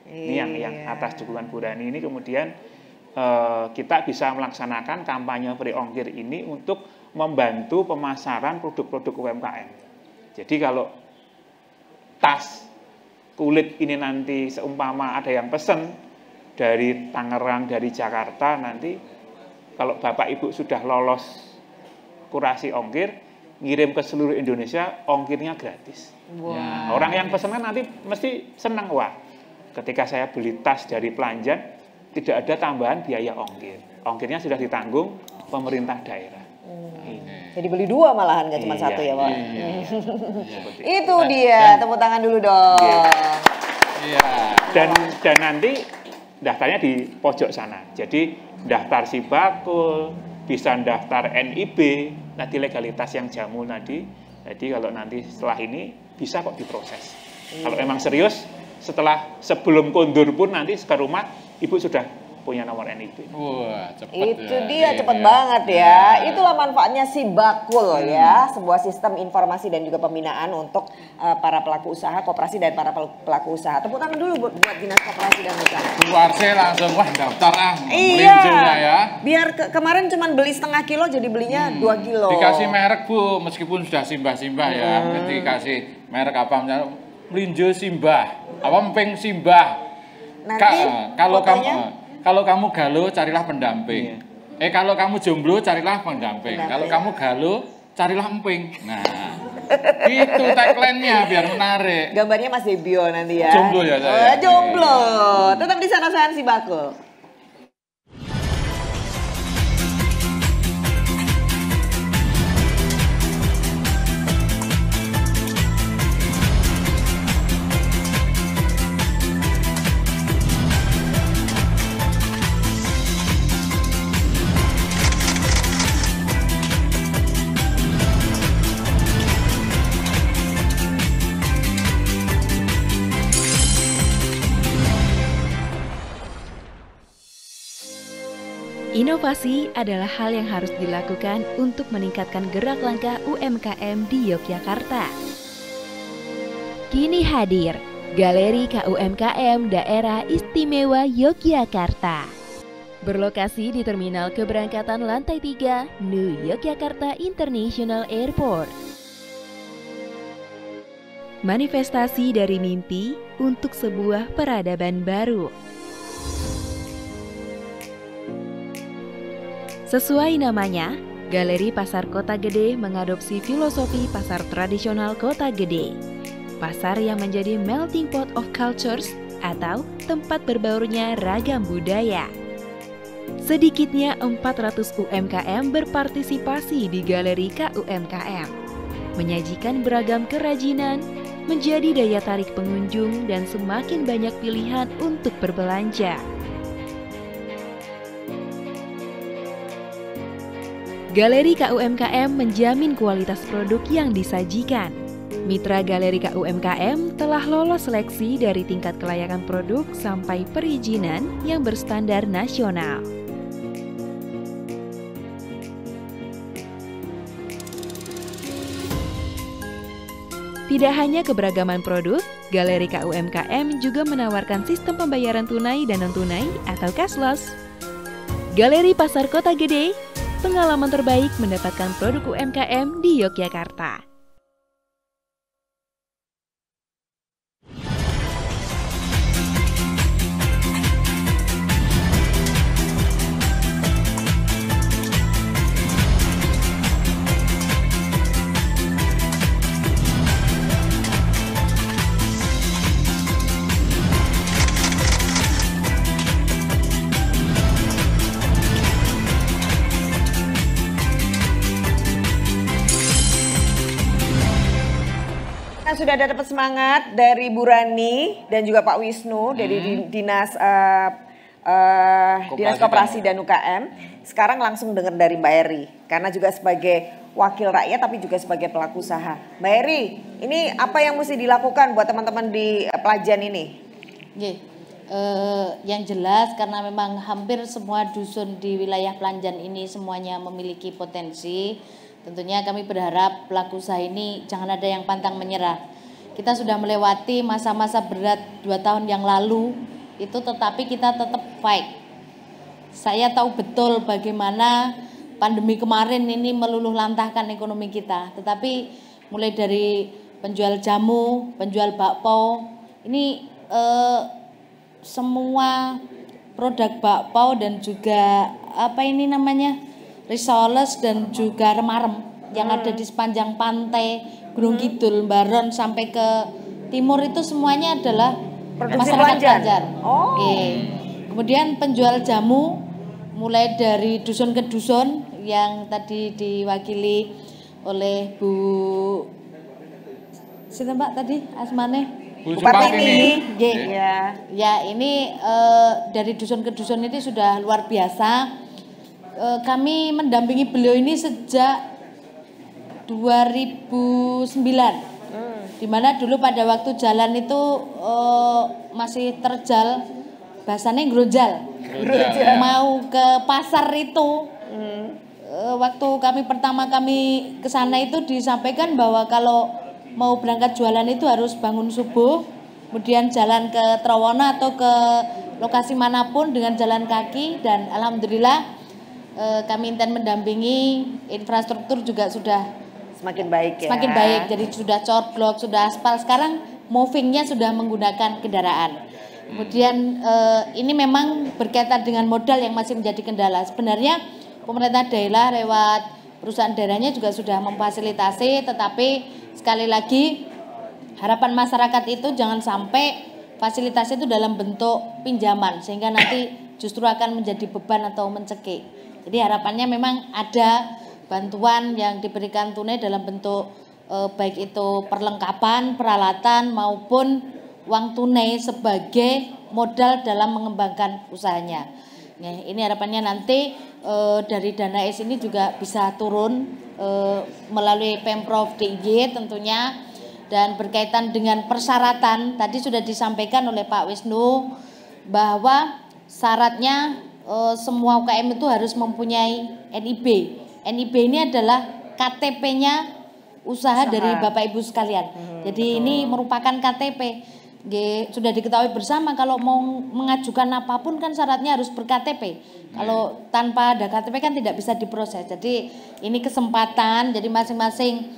ini yang atas dukungan Bu Rani ini kemudian kita bisa melaksanakan kampanye free ongkir ini untuk membantu pemasaran produk-produk UMKM. Jadi kalau tas kulit ini nanti seumpama ada yang pesen dari Tangerang, dari Jakarta, nanti kalau Bapak Ibu sudah lolos kurasi ongkir, ngirim ke seluruh Indonesia, ongkirnya gratis. Wow. Orang yang pesen kan nanti mesti senang, wah ketika saya beli tas dari Pelanjan, tidak ada tambahan biaya ongkir. Ongkirnya sudah ditanggung pemerintah daerah. Jadi beli 2 malahan, nggak cuma 1 ya Pak. Itu dia, tepuk tangan dulu dong. Dan nanti daftarnya di pojok sana. Jadi daftar Sibakul, bisa daftar NIB, nanti legalitas yang jamu tadi. Jadi kalau nanti setelah ini bisa kok diproses. Kalau memang serius, sebelum kondur pun nanti ke rumah ibu sudah punya nomor NIB. Wah, cepet itu dia cepet banget ya. Itulah manfaatnya Sibakul ya, sebuah sistem informasi dan juga pembinaan untuk para pelaku usaha koperasi dan para pelaku usaha. Tepuk tangan dulu buat Dinas Koperasi dan Usaha. Keluar saya langsung daftar iya. Ya. Biar kemarin cuma beli setengah kilo jadi belinya 2 kilo. Dikasih merek Bu, meskipun sudah simbah-simbah ya. Dikasih merek apa misalnya melinjo simbah, apa emping simbah. Nanti kalau kamu galuh, carilah pendamping. Kalau kamu jomblo, carilah pendamping. Kalau kamu galuh, carilah emping. Nah, itu tagline-nya biar menarik. Gambarnya Mas Debio nanti ya. Jomblo ya saya. Jomblo. Tetap di sana Sibakul. Inovasi adalah hal yang harus dilakukan untuk meningkatkan gerak langkah UMKM di Yogyakarta. Kini hadir Galeri KUMKM Daerah Istimewa Yogyakarta. Berlokasi di Terminal Keberangkatan Lantai 3, New Yogyakarta International Airport. Manifestasi dari mimpi untuk sebuah peradaban baru. Sesuai namanya, Galeri Pasar Kota Gede mengadopsi filosofi pasar tradisional Kota Gede. Pasar yang menjadi melting pot of cultures atau tempat berbaurnya ragam budaya. Sedikitnya 400 UMKM berpartisipasi di Galeri KUMKM. Menyajikan beragam kerajinan, menjadi daya tarik pengunjung dan semakin banyak pilihan untuk berbelanja. Galeri KUMKM menjamin kualitas produk yang disajikan. Mitra Galeri KUMKM telah lolos seleksi dari tingkat kelayakan produk sampai perizinan yang berstandar nasional. Tidak hanya keberagaman produk, Galeri KUMKM juga menawarkan sistem pembayaran tunai dan non-tunai atau cashless. Galeri Pasar Kota Gede, pengalaman terbaik mendapatkan produk UMKM di Yogyakarta. sudah ada dapat semangat dari Bu Rani dan juga Pak Wisnu dari Dinas Dinas Koperasi dan UKM. Sekarang langsung dengar dari Mbak Eri, karena juga sebagai wakil rakyat tapi juga sebagai pelaku usaha. Mbak Eri, ini apa yang mesti dilakukan buat teman-teman di Pelajan ini? Yang jelas karena memang hampir semua dusun di wilayah Pelajan ini semuanya memiliki potensi. Tentunya kami berharap pelaku usaha ini jangan ada yang pantang menyerah. Kita sudah melewati masa-masa berat 2 tahun yang lalu itu, tetapi kita tetap fight. Saya tahu betul bagaimana pandemi kemarin ini meluluh lantahkan ekonomi kita. Tetapi mulai dari penjual jamu, penjual bakpao, ini semua produk bakpao dan juga apa ini namanya risoles dan juga remarem yang ada di sepanjang pantai Gunung Kidul, Baron sampai ke timur itu semuanya adalah masyarakat Pelajar. Kemudian penjual jamu mulai dari dusun ke dusun yang tadi diwakili oleh Bu Sinten Mbak tadi Asmane Bu Partini. Ya ini dari dusun ke dusun ini sudah luar biasa. Kami mendampingi beliau ini sejak 2009, di mana dulu pada waktu jalan itu masih terjal, bahasanya grojal. Mau ke pasar itu, waktu kami pertama ke sana itu disampaikan bahwa kalau mau berangkat jualan itu harus bangun subuh, kemudian jalan ke Trowona atau ke lokasi manapun dengan jalan kaki, dan alhamdulillah kami intens mendampingi, infrastruktur juga sudah semakin baik ya. Semakin baik, jadi sudah courtblock, sudah aspal, sekarang movingnya sudah menggunakan kendaraan. Kemudian ini memang berkaitan dengan modal yang masih menjadi kendala. Sebenarnya pemerintah daerah lewat perusahaan daerahnya juga sudah memfasilitasi, tetapi sekali lagi harapan masyarakat itu jangan sampai fasilitas itu dalam bentuk pinjaman sehingga nanti justru akan menjadi beban atau mencekik. Jadi harapannya memang ada bantuan yang diberikan tunai dalam bentuk baik itu perlengkapan, peralatan maupun uang tunai sebagai modal dalam mengembangkan usahanya. Nah, ini harapannya nanti dari dana S ini juga bisa turun melalui Pemprov DIY tentunya, dan berkaitan dengan persyaratan tadi sudah disampaikan oleh Pak Wisnu bahwa syaratnya semua UKM itu harus mempunyai NIB. NIB ini adalah KTP-nya usaha dari Bapak Ibu sekalian. Jadi ini merupakan KTP. Sudah diketahui bersama kalau mau mengajukan apapun kan syaratnya harus ber-KTP. Kalau tanpa ada KTP kan tidak bisa diproses. Jadi ini kesempatan, jadi masing-masing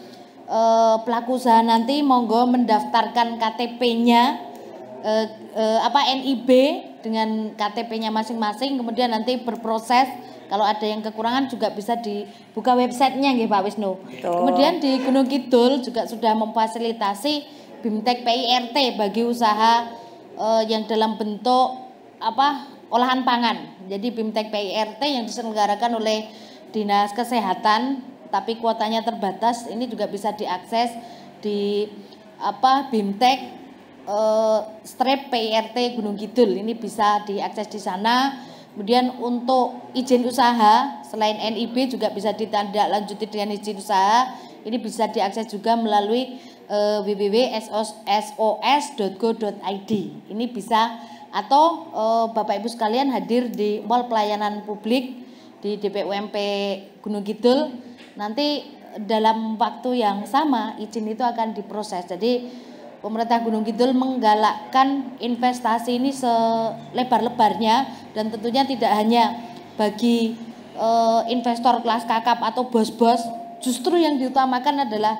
pelaku usaha nanti monggo mendaftarkan KTP-nya NIB dengan KTP-nya masing-masing, kemudian nanti berproses. Kalau ada yang kekurangan juga bisa dibuka websitenya nggih Pak Wisnu. Kemudian di Gunung Kidul juga sudah memfasilitasi BIMTEK PIRT bagi usaha yang dalam bentuk olahan pangan. Jadi BIMTEK PIRT yang diselenggarakan oleh Dinas Kesehatan, tapi kuotanya terbatas, ini juga bisa diakses di BIMTEK strip PIRT Gunung Kidul, ini bisa diakses di sana. Kemudian untuk izin usaha selain NIB juga bisa ditindaklanjuti dengan izin usaha, ini bisa diakses juga melalui www.sos.go.id. Ini bisa, atau Bapak Ibu sekalian hadir di Mall Pelayanan Publik di DPUMP Gunung Kidul, nanti dalam waktu yang sama izin itu akan diproses. Jadi pemerintah Gunung Kidul menggalakkan investasi ini selebar-lebarnya, dan tentunya tidak hanya bagi investor kelas kakap atau bos-bos, justru yang diutamakan adalah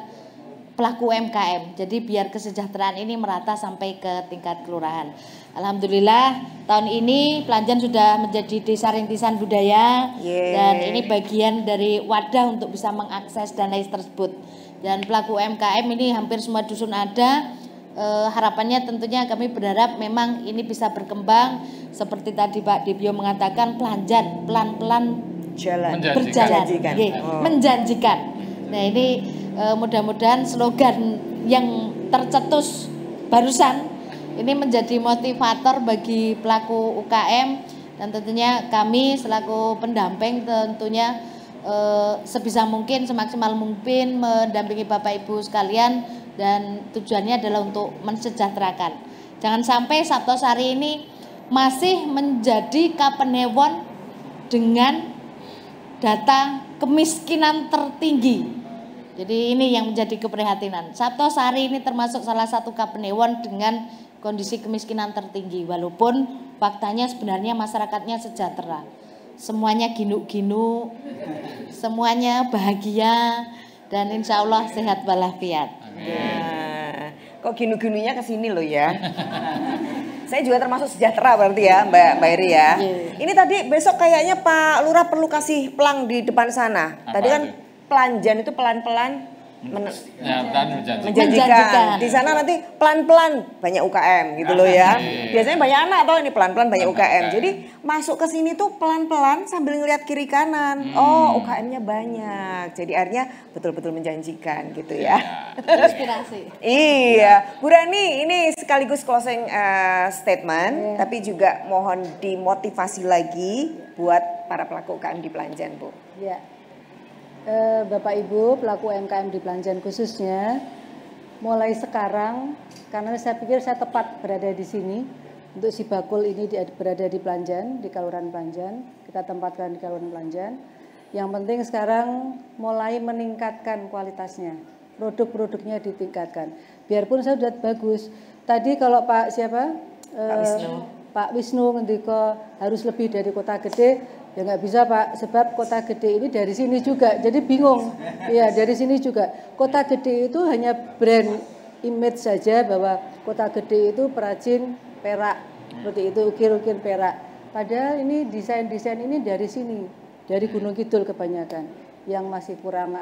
pelaku UMKM. Jadi biar kesejahteraan ini merata sampai ke tingkat kelurahan. Alhamdulillah tahun ini Pelajan sudah menjadi desa rintisan budaya, dan ini bagian dari wadah untuk bisa mengakses dana tersebut. Dan pelaku UMKM ini hampir semua dusun ada. Harapannya tentunya kami berharap memang ini bisa berkembang seperti tadi Pak Dibio mengatakan, Pelajan pelan-pelan berjalan, menjanjikan. Nah ini mudah-mudahan slogan yang tercetus barusan ini menjadi motivator bagi pelaku UKM, dan tentunya kami selaku pendamping tentunya sebisa mungkin, semaksimal mungkin mendampingi Bapak Ibu sekalian, dan tujuannya adalah untuk mensejahterakan. Jangan sampai Saptosari ini masih menjadi Kapanewon dengan data kemiskinan tertinggi. Jadi ini yang menjadi keprihatinan. Saptosari ini termasuk salah satu Kapanewon dengan kondisi kemiskinan tertinggi, walaupun faktanya sebenarnya masyarakatnya sejahtera. Semuanya ginu-ginu, semuanya bahagia, dan insya Allah sehat walafiat. Nah, kok ginu-ginunya ke sini loh ya. Saya juga termasuk sejahtera berarti ya Mbak Iri ya. Ini tadi besok kayaknya Pak Lurah perlu kasih pelang di depan sana. Tadi kan pelanjan itu pelan-pelan menjanjikan. Di sana nanti pelan-pelan banyak UKM gitu loh ya. Biasanya banyak anak atau ini pelan-pelan banyak UKM. Jadi masuk ke sini tuh pelan-pelan sambil ngeliat kiri kanan. Oh, UKM-nya banyak. Jadi artinya betul-betul menjanjikan gitu ya. Inspirasi. Iya, Bu Rani ini sekaligus closing statement, tapi juga mohon dimotivasi lagi buat para pelaku UKM di Pelanjan, Bu. Ya. Bapak Ibu pelaku UMKM di Pelanjan khususnya, mulai sekarang karena saya pikir saya tepat berada di sini untuk Sibakul ini berada di Pelanjan, di Kelurahan Pelanjan, kita tempatkan di Kelurahan Pelanjan. Yang penting sekarang mulai meningkatkan kualitasnya, produk-produknya ditingkatkan. Biarpun saya sudah bagus. Tadi kalau Pak siapa? Pak Wisnu ngendiko harus lebih dari kota gede. Ya nggak bisa Pak, sebab kota gede ini dari sini juga, jadi bingung. Ya dari sini juga. Kota gede itu hanya brand image saja bahwa kota gede itu perajin perak, seperti itu, ukir-ukir perak. Padahal ini desain-desain ini dari sini, dari Gunung Kidul kebanyakan. Yang masih kurang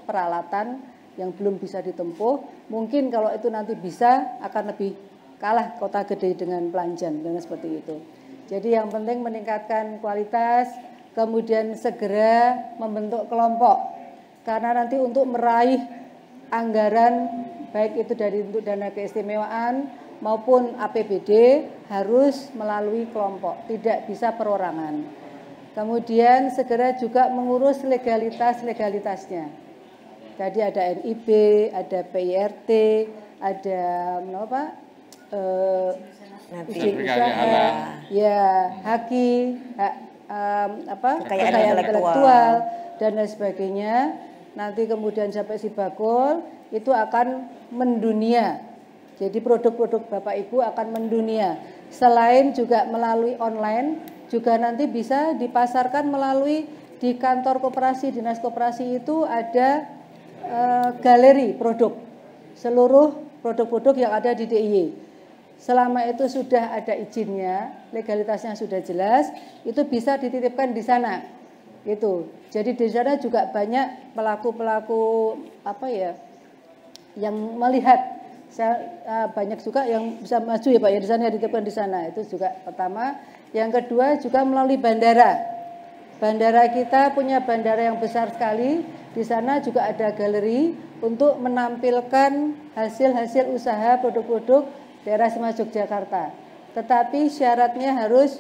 peralatan yang belum bisa ditempuh. Mungkin kalau itu nanti bisa akan lebih kalah kota gede dengan Pelanjan, dengan seperti itu. Jadi yang penting meningkatkan kualitas, kemudian segera membentuk kelompok. Karena nanti untuk meraih anggaran, baik itu dari untuk dana keistimewaan maupun APBD, harus melalui kelompok, tidak bisa perorangan. Kemudian segera juga mengurus legalitasnya. Tadi ada NIB, ada PIRT, ada izin usaha, ya haki, kekayaan intelektual dan lain sebagainya. Nanti kemudian sampai Sibakul itu akan mendunia. Jadi produk-produk Bapak Ibu akan mendunia. Selain juga melalui online, juga nanti bisa dipasarkan melalui di kantor koperasi, dinas koperasi itu ada galeri produk. Seluruh produk-produk yang ada di DIY. Selama itu sudah ada izinnya, legalitasnya sudah jelas, itu bisa dititipkan di sana. Gitu. Jadi di sana juga banyak pelaku-pelaku yang melihat. Banyak juga yang bisa maju ya Pak ya, di sana dititipkan di sana. Itu juga pertama. Yang kedua juga melalui bandara. Bandara kita punya bandara yang besar sekali. Di sana juga ada galeri untuk menampilkan hasil-hasil usaha produk-produk daerah Istimewa Yogyakarta. Tetapi syaratnya harus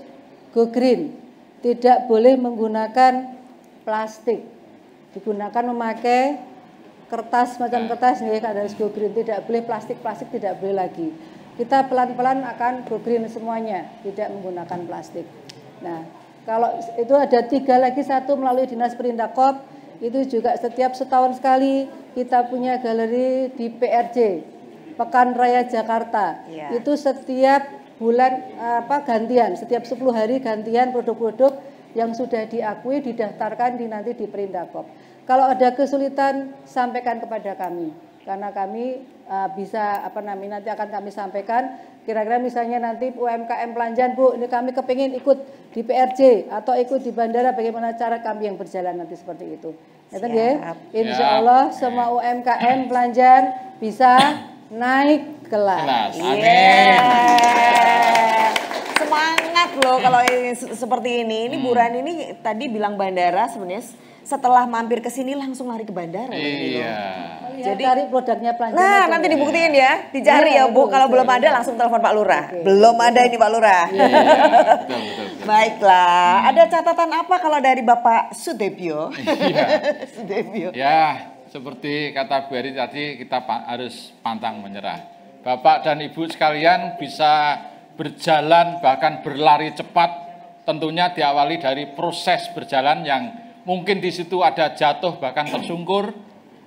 go green. Tidak boleh menggunakan plastik. Digunakan memakai kertas macam kertas nih, harus go green. Tidak boleh plastik tidak boleh lagi. Kita pelan-pelan akan go green semuanya, tidak menggunakan plastik. Nah, kalau itu ada 3 lagi, satu melalui Dinas Perindakop, itu juga setiap setahun sekali kita punya galeri di PRJ. Pekan Raya Jakarta, itu setiap bulan gantian, setiap 10 hari gantian produk-produk yang sudah diakui didaftarkan nanti di Perindakop. Kalau ada kesulitan sampaikan kepada kami, karena kami bisa nanti akan kami sampaikan. Kira-kira misalnya nanti UMKM Pelanjan Bu, ini kami kepingin ikut di PRJ atau ikut di bandara, bagaimana cara kami yang berjalan nanti seperti itu. Ya, insya Allah semua UMKM Pelanjan bisa naik kelas. Yeah. Semangat loh kalau seperti ini. Ini Bu Rani ini tadi bilang bandara, sebenarnya setelah mampir ke sini langsung lari ke bandara. Iya. Jadi cari produknya Planjan. Nah, nanti dibuktiin ya, dicari ya Bu. Kalau belum ada langsung telepon Pak Lurah. Belum ada ini Pak Lurah. Betul. Baiklah, ada catatan apa kalau dari Bapak Sudebyo? Sudebyo. Ya, seperti kata Bu Eri tadi, kita harus pantang menyerah. Bapak dan Ibu sekalian bisa berjalan bahkan berlari cepat, tentunya diawali dari proses berjalan yang mungkin di situ ada jatuh bahkan tersungkur,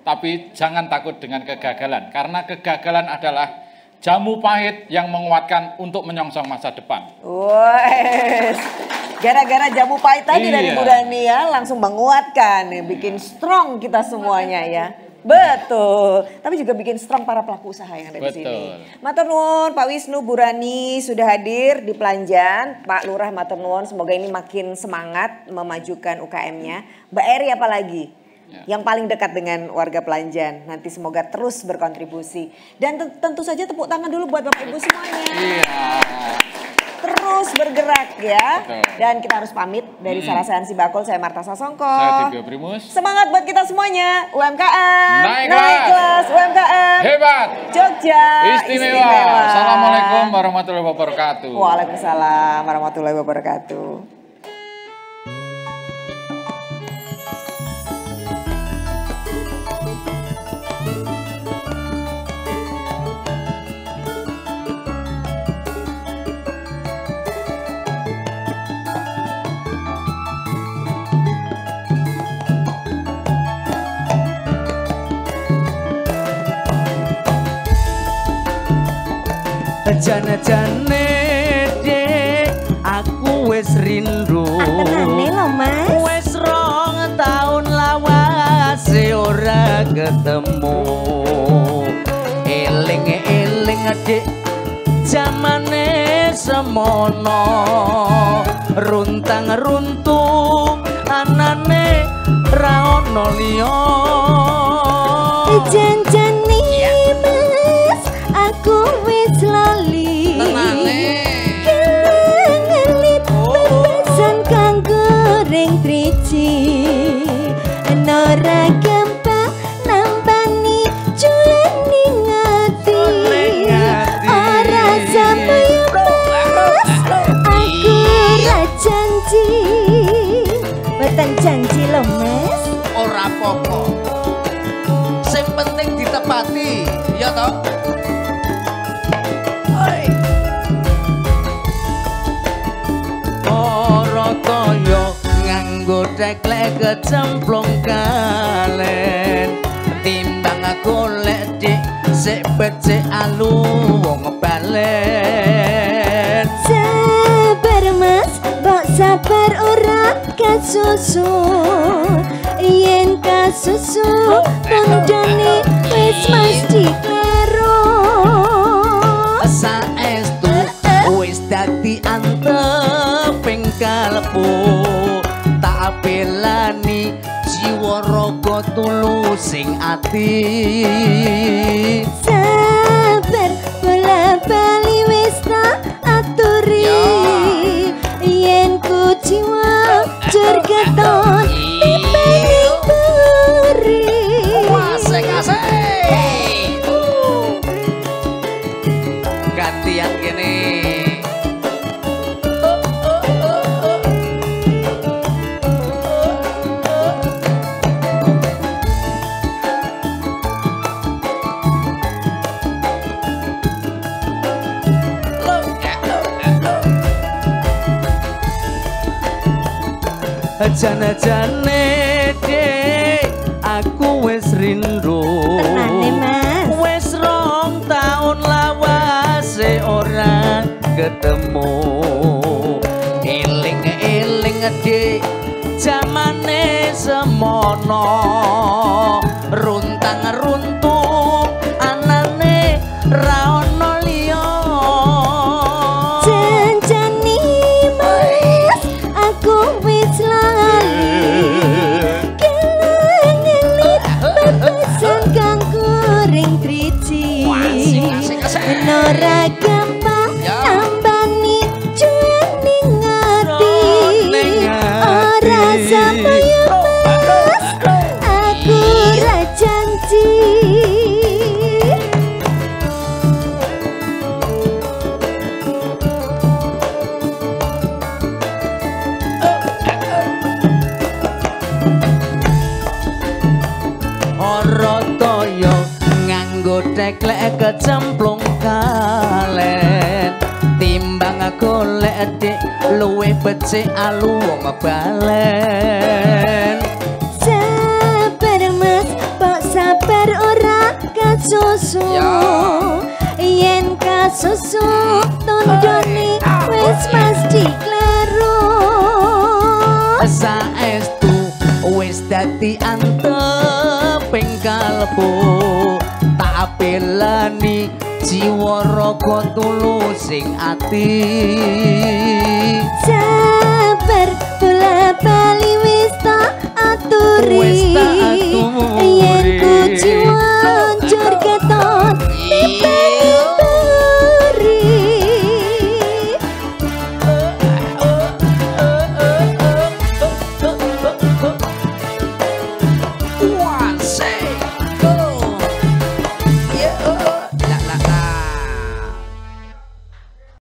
tapi jangan takut dengan kegagalan, karena kegagalan adalah jamu pahit yang menguatkan untuk menyongsong masa depan. Wes, gara-gara jamu pahit tadi dari Bu Rani ya, langsung menguatkan, bikin strong kita semuanya ya. Betul, tapi juga bikin strong para pelaku usaha yang ada di sini. Matur nuwun Pak Wisnu, Bu Rani sudah hadir di Planjan, Pak Lurah matur nuwun, semoga ini makin semangat memajukan UKM-nya. Mbak Eri apalagi? Yang paling dekat dengan warga Planjan, nanti semoga terus berkontribusi. Dan tentu saja tepuk tangan dulu buat Bapak Ibu semuanya. Terus bergerak ya. Dan kita harus pamit dari Sarasehan Sibakul, saya Marta Sasongko. Saya Tibio Primus. Semangat buat kita semuanya, UMKM. Naik kelas, UMKM. Hebat. Jogja. Istimewa. Assalamualaikum warahmatullahi wabarakatuh. Waalaikumsalam warahmatullahi wabarakatuh. Jane-jane dek aku wis rindu. Tenane lho Mas. Wis 2 taun lawase ora ketemu. Eling-eling dek jamane semono. Runtang-runtung anane ra ono liya. Janjane Mas, aku wis lali. Kelangelit bebasan kang goreng triji. Nora gampang nampani julening ati. Ora sampeyan Mas, aku ra janji. Mboten janji lho Mas. Ora apa-apa. Sing penting ditepati, ya toh? Ora kaya nganggo teklek kecemplung kalen. Timbang golek dik sik becik alu wong balen. Sabar Mas, mbok sabar ora kasusun. Yen kasusun tandane wis mesti karo. Saestu wis dadi anteping kalbu. Tak belani jiwa raga tulusing ati. Sabar bola bali wis tak aturi. Yen ku jiwa jur keton timbang buri. Asik-asik. Gantian kene. Jane-jane dek aku wis rindu. Tenane Mas. Wis 2 taun lawase ora ketemu. Eling-eling dek jamane semono. Runtang-runtung anane ra ono liya. Janjane Mas, aku wis lali. Kelangelit bebasan kang goreng triji. Nora gampang nambani julening adik luwe becik alu wong balen. Sabar mas, kok sabar ora kasusu. Yen kasusu tondone wis pasti kleru. Saestu wis dadi anteping kalbu, tak pelani jiwa raga tulusing ati. Sabar bola bali wis tak aturi.